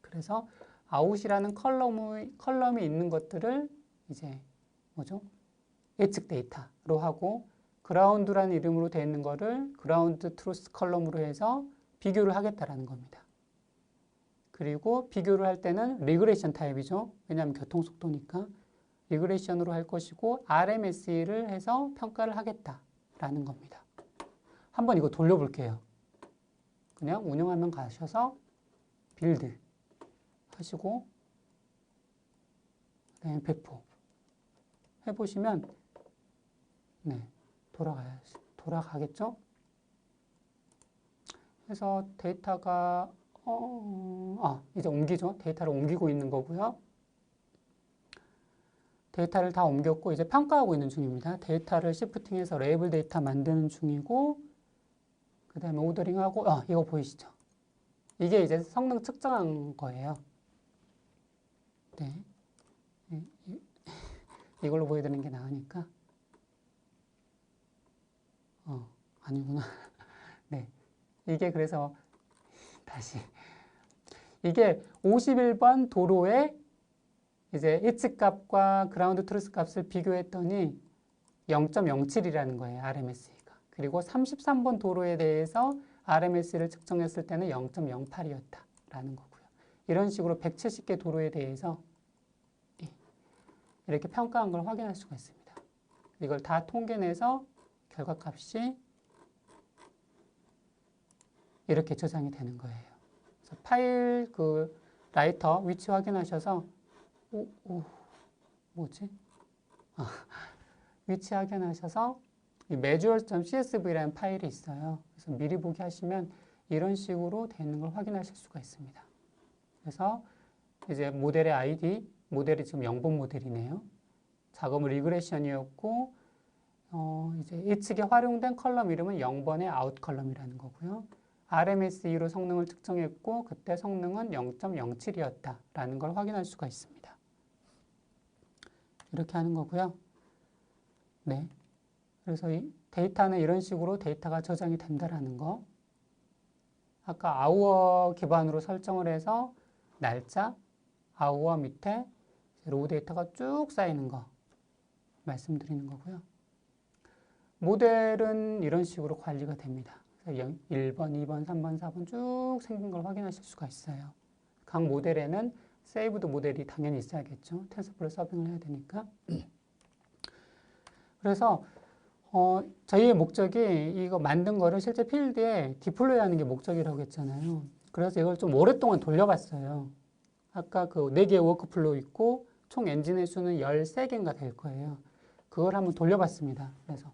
A: 그래서 아웃이라는 컬럼이 있는 것들을 이제 뭐죠? 예측 데이터로 하고 그라운드라는 이름으로 되어 있는 거를 그라운드 트루스 컬럼으로 해서 비교를 하겠다라는 겁니다. 그리고 비교를 할 때는 리그레이션 타입이죠. 왜냐하면 교통속도니까. 리그레이션으로 할 것이고 RMSE를 해서 평가를 하겠다라는 겁니다. 한번 이거 돌려볼게요. 그냥 운영화면 가셔서 빌드 하시고 그다음에 배포 해보시면 네, 돌아가겠죠? 그래서 데이터가 이제 옮기죠. 데이터를 옮기고 있는 거고요. 데이터를 다 옮겼고 이제 평가하고 있는 중입니다. 데이터를 시프팅해서 레이블 데이터 만드는 중이고 그 다음에 오더링하고 이거 보이시죠? 이게 이제 성능 측정한 거예요. 네. 이걸로 보여드리는 게 나으니까 아니구나. 네. 이게 그래서 다시 이게 51번 도로의 이제 예측 값과 그라운드 트루스 값을 비교했더니 0.07이라는 거예요. RMSE가. 그리고 33번 도로에 대해서 RMSE를 측정했을 때는 0.08이었다라는 거고요. 이런 식으로 170개 도로에 대해서 이렇게 평가한 걸 확인할 수가 있습니다. 이걸 다 통계내서 결과값이 이렇게 저장이 되는 거예요. 그래서 파일 라이터 위치 확인하셔서 뭐지? 위치 확인하셔서 measure.csv라는 파일이 있어요. 그래서 미리 보기 하시면 이런 식으로 되는 걸 확인하실 수가 있습니다. 그래서 이제 모델의 ID, 모델이 지금 0번 모델이네요. 작업은 리그레션이었고 이제 예측에 활용된 컬럼 이름은 0번의 아웃 컬럼이라는 거고요. RMSE로 성능을 측정했고 그때 성능은 0.07이었다라는 걸 확인할 수가 있습니다. 이렇게 하는 거고요. 네. 그래서 이 데이터는 이런 식으로 데이터가 저장이 된다라는 거. 아까 아우어 기반으로 설정을 해서 날짜, 아우어 밑에 로우 데이터가 쭉 쌓이는 거 말씀드리는 거고요. 모델은 이런 식으로 관리가 됩니다. 1번, 2번, 3번, 4번 쭉 생긴 걸 확인하실 수가 있어요. 각 모델에는 세이브드 모델이 당연히 있어야겠죠. 텐서플로우 서빙을 해야 되니까. 그래서 저희의 목적이 이거 만든 거를 실제 필드에 디플로이 하는 게 목적이라고 했잖아요. 그래서 이걸 좀 오랫동안 돌려봤어요. 아까 그 4개의 워크플로우 있고 총 엔진의 수는 13개인가 될 거예요. 그걸 한번 돌려봤습니다. 그래서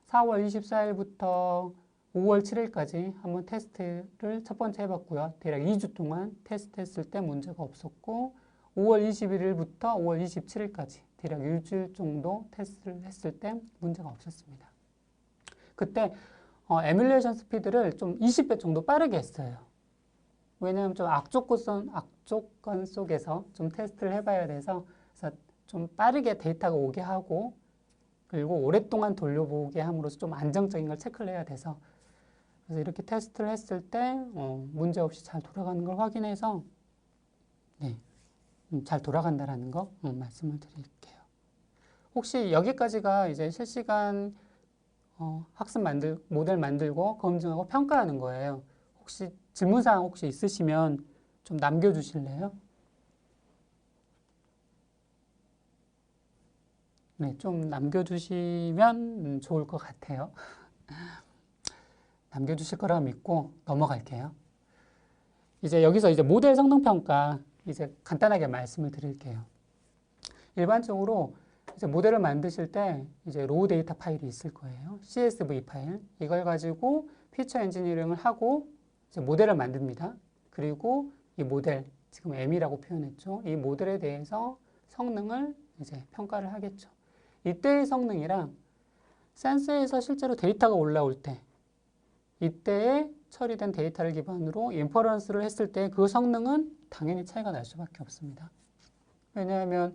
A: 4월 24일부터 5월 7일까지 한번 테스트를 첫 번째 해봤고요. 대략 2주 동안 테스트했을 때 문제가 없었고 5월 21일부터 5월 27일까지 대략 일주일 정도 테스트를 했을 때 문제가 없었습니다. 그때 에뮬레이션 스피드를 좀 20배 정도 빠르게 했어요. 왜냐하면 좀 악조건 속에서 좀 테스트를 해봐야 돼서 그래서 좀 빠르게 데이터가 오게 하고 그리고 오랫동안 돌려보게 함으로써 좀 안정적인 걸 체크를 해야 돼서 그래서 이렇게 테스트를 했을 때 문제 없이 잘 돌아가는 걸 확인해서 네, 잘 돌아간다라는 거 말씀을 드릴게요. 혹시 여기까지가 이제 실시간 학습 모델 만들고 검증하고 평가하는 거예요. 혹시 질문사항 혹시 있으시면 좀 남겨주실래요? 네, 좀 남겨주시면 좋을 것 같아요. 남겨주실 거라 믿고 넘어갈게요. 이제 여기서 이제 모델 성능 평가 이제 간단하게 말씀을 드릴게요. 일반적으로 이제 모델을 만드실 때 이제 로우 데이터 파일이 있을 거예요. CSV 파일. 이걸 가지고 피처 엔지니어링을 하고 이제 모델을 만듭니다. 그리고 이 모델, 지금 M이라고 표현했죠. 이 모델에 대해서 성능을 이제 평가를 하겠죠. 이때의 성능이랑 센서에서 실제로 데이터가 올라올 때, 이때에 처리된 데이터를 기반으로 인퍼런스를 했을 때 그 성능은 당연히 차이가 날 수밖에 없습니다. 왜냐하면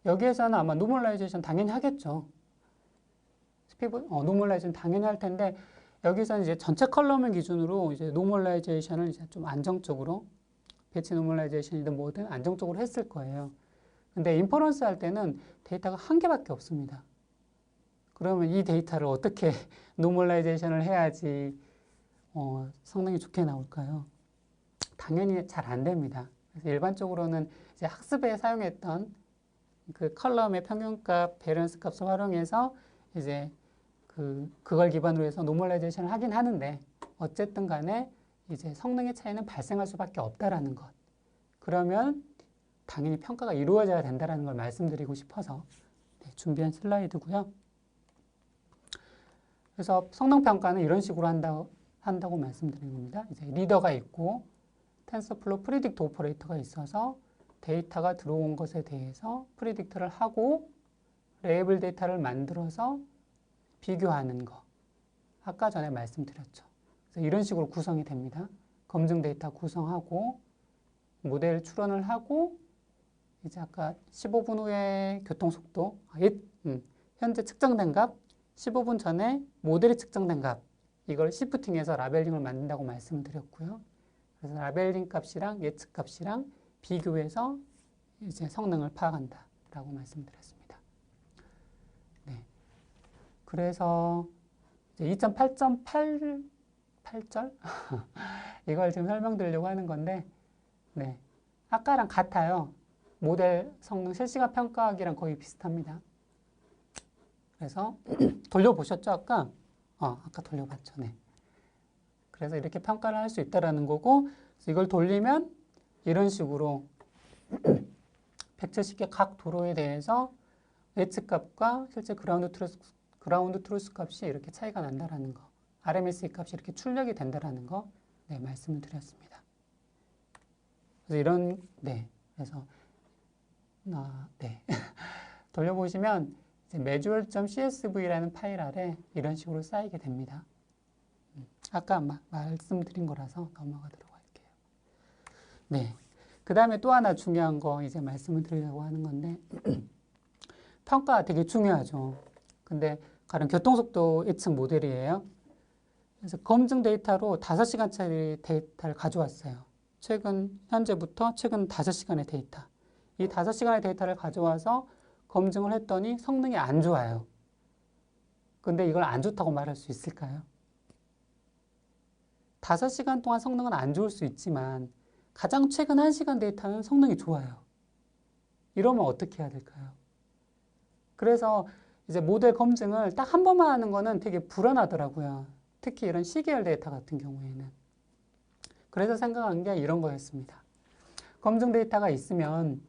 A: 여기에서는 아마 노멀라이제이션 당연히 하겠죠. 노멀라이제이션 당연히 할 텐데 여기서는 이제 전체 컬럼을 기준으로 이제 노멀라이제이션을 이제 좀 안정적으로 배치 노멀라이제이션이든 뭐든 안정적으로 했을 거예요. 근데 인퍼런스 할 때는 데이터가 한 개밖에 없습니다. 그러면 이 데이터를 어떻게 노멀라이제이션을 해야지 성능이 좋게 나올까요? 당연히 잘 안 됩니다. 그래서 일반적으로는 이제 학습에 사용했던 그 컬럼의 평균값, 베리언스 값을 활용해서 이제 그걸 기반으로 해서 노멀라이제이션을 하긴 하는데 어쨌든 간에 이제 성능의 차이는 발생할 수밖에 없다라는 것. 그러면 당연히 평가가 이루어져야 된다는 걸 말씀드리고 싶어서 준비한 슬라이드고요. 그래서 성능 평가는 이런 식으로 한다고 말씀드린 겁니다. 이제 리더가 있고 텐서플로우 프리딕트 오퍼레이터가 있어서 데이터가 들어온 것에 대해서 프리딕트를 하고 레이블 데이터를 만들어서 비교하는 거. 아까 전에 말씀드렸죠. 그래서 이런 식으로 구성이 됩니다. 검증 데이터 구성하고 모델 추론을 하고 이제 아까 15분 후에 교통속도, 현재 측정된 값, 15분 전에 모델이 측정된 값, 이걸 시프팅해서 라벨링을 만든다고 말씀을 드렸고요. 그래서 라벨링 값이랑 예측 값이랑 비교해서 이제 성능을 파악한다라고 말씀드렸습니다. 네. 그래서 2.8.8절 이걸 지금 설명드리려고 하는 건데, 네. 아까랑 같아요. 모델 성능 실시간 평가하기랑 거의 비슷합니다. 그래서 돌려보셨죠, 아까? 아까 돌려봤죠. 네. 그래서 이렇게 평가를 할 수 있다라는 거고, 이걸 돌리면 이런 식으로 170개 각 도로에 대해서 예측값과 실제 그라운드 트루스 값이 이렇게 차이가 난다라는 거, RMSE 값이 이렇게 출력이 된다라는 거, 네, 말씀을 드렸습니다. 그래서 그래서 네. 돌려보시면 measure.csv라는 파일 아래 이런 식으로 쌓이게 됩니다. 아까 말씀드린 거라서 넘어가도록 할게요. 네. 그 다음에 또 하나 중요한 거 이제 말씀을 드리려고 하는 건데, 평가 되게 중요하죠. 근데 가령 교통속도 예측 모델이에요. 그래서 검증 데이터로 5시간짜리 데이터를 가져왔어요. 현재부터 최근 5시간의 데이터. 이 5시간의 데이터를 가져와서 검증을 했더니 성능이 안 좋아요. 근데 이걸 안 좋다고 말할 수 있을까요? 5시간 동안 성능은 안 좋을 수 있지만 가장 최근 1시간 데이터는 성능이 좋아요. 이러면 어떻게 해야 될까요? 그래서 이제 모델 검증을 딱 한 번만 하는 거는 되게 불안하더라고요. 특히 이런 시계열 데이터 같은 경우에는. 그래서 생각한 게 이런 거였습니다. 검증 데이터가 있으면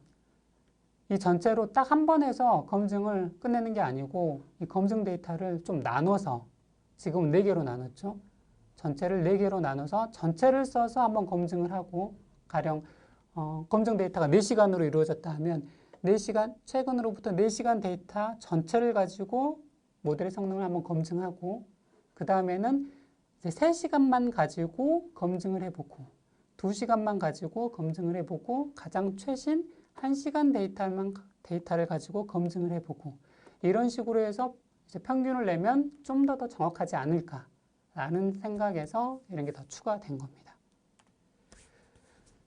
A: 이 전체로 딱 한 번 해서 검증을 끝내는 게 아니고 이 검증 데이터를 좀 나눠서, 지금 4개로 나눴죠. 전체를 4개로 나눠서 전체를 써서 한번 검증을 하고, 가령 검증 데이터가 4시간으로 이루어졌다 하면 4시간, 최근으로부터 4시간 데이터 전체를 가지고 모델의 성능을 한번 검증하고, 그 다음에는 이제 3시간만 가지고 검증을 해보고, 2시간만 가지고 검증을 해보고, 가장 최신 1시간 데이터를 가지고 검증을 해보고, 이런 식으로 해서 이제 평균을 내면 좀 더 정확하지 않을까라는 생각에서 이런 게 더 추가된 겁니다.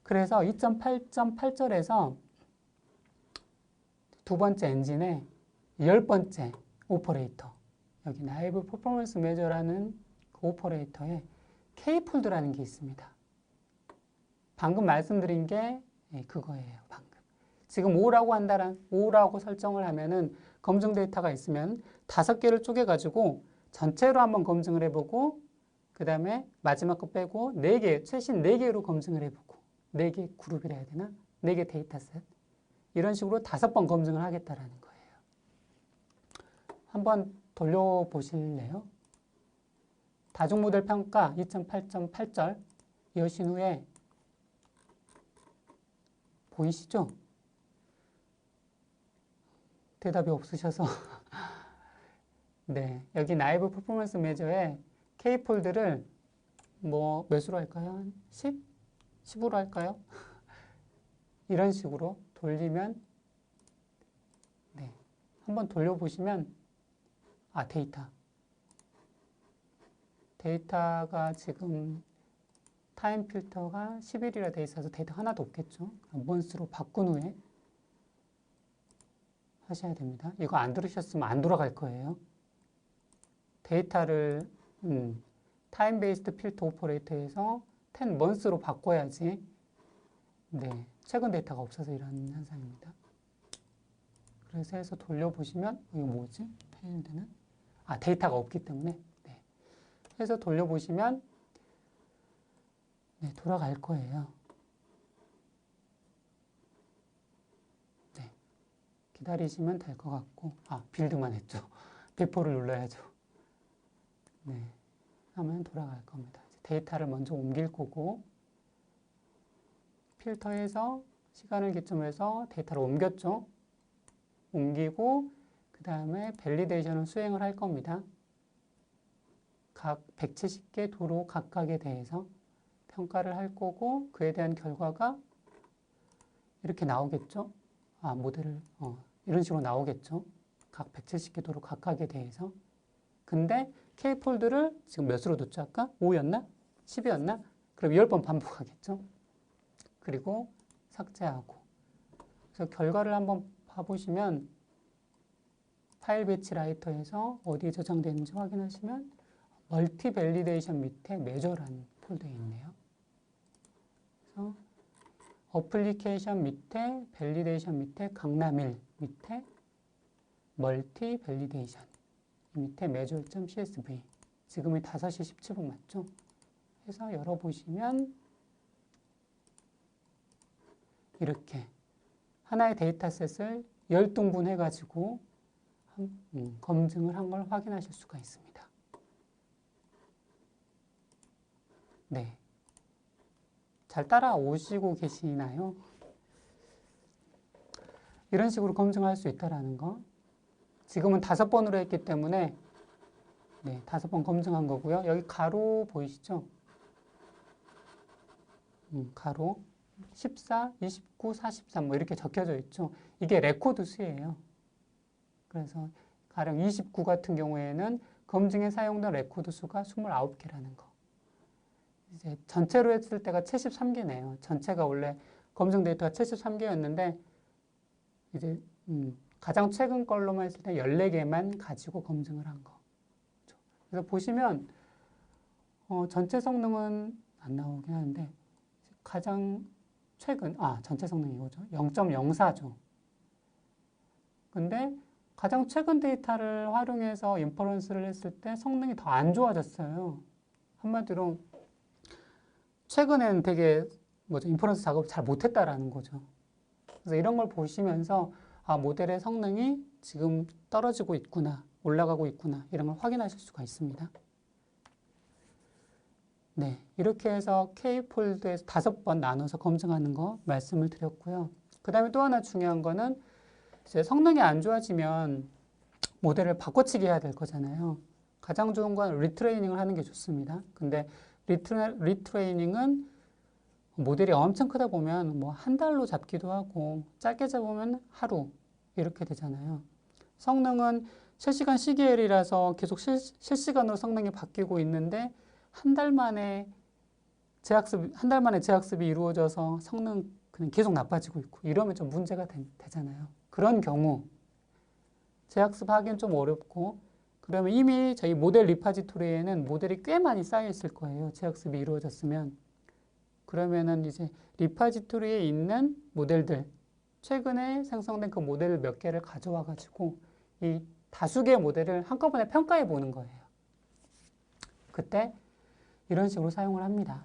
A: 그래서 2.8.8절에서 두 번째 엔진의 10번째 오퍼레이터, 여기 나이브 퍼포먼스 메저라는 그 오퍼레이터에 K폴드라는 게 있습니다. 방금 말씀드린 게 그거예요. 방금. 지금 5라고 설정을 하면은 검증 데이터가 있으면 5개를 쪼개가지고 전체로 한번 검증을 해보고, 그 다음에 마지막 거 빼고 4개, 최신 4개로 검증을 해보고, 4개 그룹이라 해야 되나? 4개 데이터셋. 이런 식으로 5번 검증을 하겠다라는 거예요. 한번 돌려보실래요? 다중모델 평가 2.8.8절 여신 후에 보이시죠? 대답이 없으셔서 네, 여기 나이브 퍼포먼스 메저에 K폴드를 뭐 몇으로 할까요? 10? 10으로 할까요? 이런 식으로 돌리면 네, 한번 돌려보시면 데이터가 지금 타임 필터가 10일이라 돼 있어서 데이터 하나도 없겠죠. 먼스로 바꾼 후에 하셔야 됩니다. 이거 안 들으셨으면 안 돌아갈 거예요. 데이터를 타임 베이스드 필터 오퍼레이터에서 10 months로 바꿔야지 네, 최근 데이터가 없어서 이런 현상입니다. 그래서 해서 돌려보시면 이거 뭐지? 페일드는 데이터가 없기 때문에 네. 해서 돌려보시면 네, 돌아갈 거예요. 네, 기다리시면 될 것 같고 빌드만 했죠. 배포를 눌러야죠. 네, 하면 돌아갈 겁니다. 데이터를 먼저 옮길 거고 필터에서 시간을 기점으로 해서 데이터를 옮겼죠. 옮기고 그 다음에 밸리데이션을 수행을 할 겁니다. 각 170개 도로 각각에 대해서 평가를 할 거고 그에 대한 결과가 이렇게 나오겠죠. 모델을 이런 식으로 나오겠죠. 각 170개 도로 각각에 대해서. 근데 K폴드를 지금 몇으로 뒀죠? 아까 5였나? 10이었나? 그럼 10번 반복하겠죠. 그리고 삭제하고. 그래서 결과를 한번 봐보시면 파일 배치 라이터에서 어디에 저장되는지 확인하시면 멀티 밸리데이션 밑에 메저라는 폴더에 있네요. 그래서 어플리케이션 밑에 밸리데이션 밑에 강남일 밑에 멀티 밸리데이션 밑에 measure.csv 지금이 5시 17분 맞죠? 해서 열어보시면 이렇게 하나의 데이터셋을 10등분 해가지고 검증을 한 걸 확인하실 수가 있습니다. 네. 잘 따라오시고 계시나요? 이런 식으로 검증할 수 있다는 거. 지금은 5번으로 했기 때문에 네, 5번 검증한 거고요. 여기 가로 보이시죠? 가로 14, 29, 43 뭐 이렇게 적혀져 있죠. 이게 레코드 수예요. 그래서 가령 29 같은 경우에는 검증에 사용된 레코드 수가 29개라는 거. 이제 전체로 했을 때가 73개네요. 전체가 원래 검증 데이터가 73개였는데 이제 가장 최근 걸로만 했을 때 14개만 가지고 검증을 한 거. 그래서 보시면 전체 성능은 안 나오긴 하는데 가장 최근 전체 성능이 이거죠. 0.04죠. 근데 가장 최근 데이터를 활용해서 인퍼런스를 했을 때 성능이 더 안 좋아졌어요. 한마디로 최근에는 되게 인퍼런스 작업을 잘 못했다라는 거죠. 그래서 이런 걸 보시면서 모델의 성능이 지금 떨어지고 있구나, 올라가고 있구나 이런 걸 확인하실 수가 있습니다. 네, 이렇게 해서 K폴드에서 5번 나눠서 검증하는 거 말씀을 드렸고요. 그 다음에 또 하나 중요한 거는 이제 성능이 안 좋아지면 모델을 바꿔치기 해야 될 거잖아요. 가장 좋은 건 리트레이닝을 하는 게 좋습니다. 근데 리트레이닝은 모델이 엄청 크다 보면 뭐 한 달로 잡기도 하고 짧게 잡으면 하루 이렇게 되잖아요. 성능은 실시간 CDL이라서 계속 실시간으로 성능이 바뀌고 있는데 한 달 만에 재학습이 이루어져서 성능 그냥 계속 나빠지고 있고 이러면 좀 문제가 되잖아요. 그런 경우 재학습하기는 좀 어렵고 그러면 이미 저희 모델 리파지토리에는 모델이 꽤 많이 쌓여 있을 거예요. 재학습이 이루어졌으면. 그러면은 이제 리파지토리에 있는 모델들, 최근에 생성된 그 모델 몇 개를 가져와 가지고 이 다수 개의 모델을 한꺼번에 평가해 보는 거예요. 그때 이런 식으로 사용을 합니다.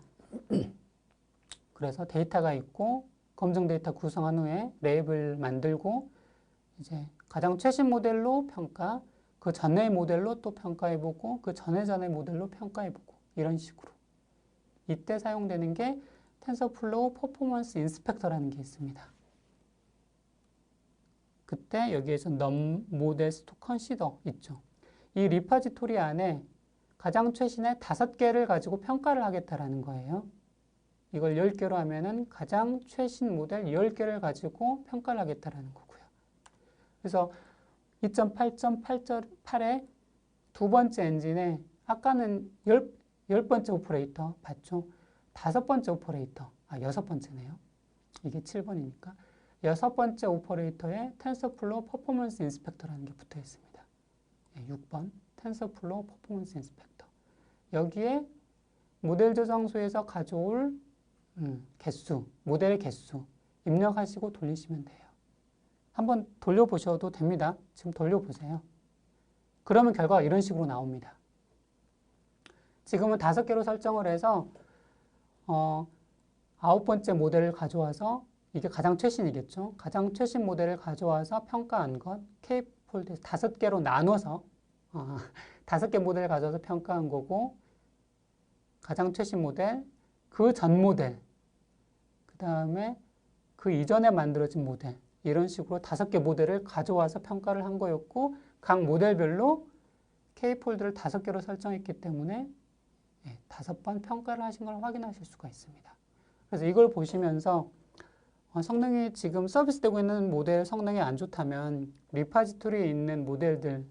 A: 그래서 데이터가 있고 검증 데이터 구성한 후에 레이블 만들고 이제 가장 최신 모델로 평가, 그 전의 모델로 또 평가해보고 그 전의 모델로 평가해보고 이런 식으로. 이때 사용되는 게 텐서플로우 퍼포먼스 인스펙터라는 게 있습니다. 그때 여기에서 num models to consider 있죠. 이 리파지토리 안에 가장 최신의 5개를 가지고 평가를 하겠다라는 거예요. 이걸 10개로 하면은 가장 최신 모델 10개를 가지고 평가를 하겠다라는 거고요. 그래서 2.8.8의 두 번째 엔진에 아까는 10번째 오퍼레이터 봤죠? 5번째 오퍼레이터, 여섯 번째네요. 이게 7번이니까. 6번째 오퍼레이터에 텐서플로우 퍼포먼스 인스펙터라는 게 붙어 있습니다. 6번 텐서플로우 퍼포먼스 인스펙터. 여기에 모델 저장소에서 가져올 개수, 모델의 개수 입력하시고 돌리시면 돼요. 한번 돌려보셔도 됩니다. 지금 돌려보세요. 그러면 결과가 이런 식으로 나옵니다. 지금은 5개로 설정을 해서 9번째 모델을 가져와서 이게 가장 최신이겠죠. 가장 최신 모델을 가져와서 평가한 것 K폴드 5개로 나눠서 5개 모델을 가져와서 평가한 거고 가장 최신 모델, 그 전 모델, 그 다음에 그 이전에 만들어진 모델 이런 식으로 5개 모델을 가져와서 평가를 한 거였고 각 모델별로 K폴드를 5개로 설정했기 때문에 5번 평가를 하신 걸 확인하실 수가 있습니다. 그래서 이걸 보시면서 성능이 지금 서비스되고 있는 모델 성능이 안 좋다면 리파지토리에 있는 모델들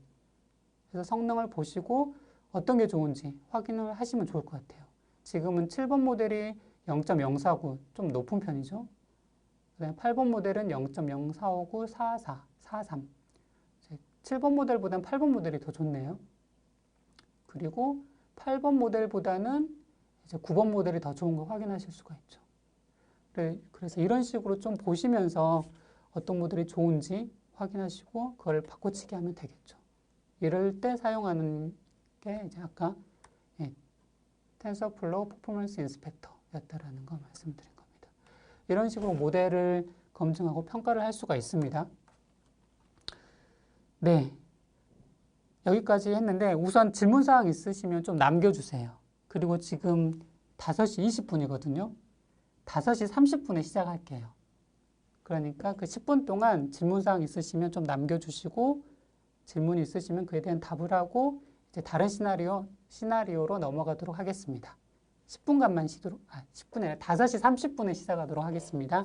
A: 그래서 성능을 보시고 어떤 게 좋은지 확인을 하시면 좋을 것 같아요. 지금은 7번 모델이 0.049 좀 높은 편이죠. 그다음에 8번 모델은 0.0459, 44, 43. 7번 모델보다는 8번 모델이 더 좋네요. 그리고 8번 모델보다는 이제 9번 모델이 더 좋은 거 확인하실 수가 있죠. 그래서 이런 식으로 좀 보시면서 어떤 모델이 좋은지 확인하시고 그걸 바꿔치기 하면 되겠죠. 이럴 때 사용하는 게 이제 아까 텐서플로우 퍼포먼스 인스펙터였다라는 거 말씀드린 겁니다. 이런 식으로 모델을 검증하고 평가를 할 수가 있습니다. 네, 여기까지 했는데 우선 질문사항 있으시면 좀 남겨주세요. 그리고 지금 5시 20분이거든요. 5시 30분에 시작할게요. 그러니까 그 10분 동안 질문사항 있으시면 좀 남겨주시고 질문이 있으시면 그에 대한 답을 하고 이제 다른 시나리오로 넘어가도록 하겠습니다. 10분간만 10분에 5시 30분에 시작하도록 하겠습니다.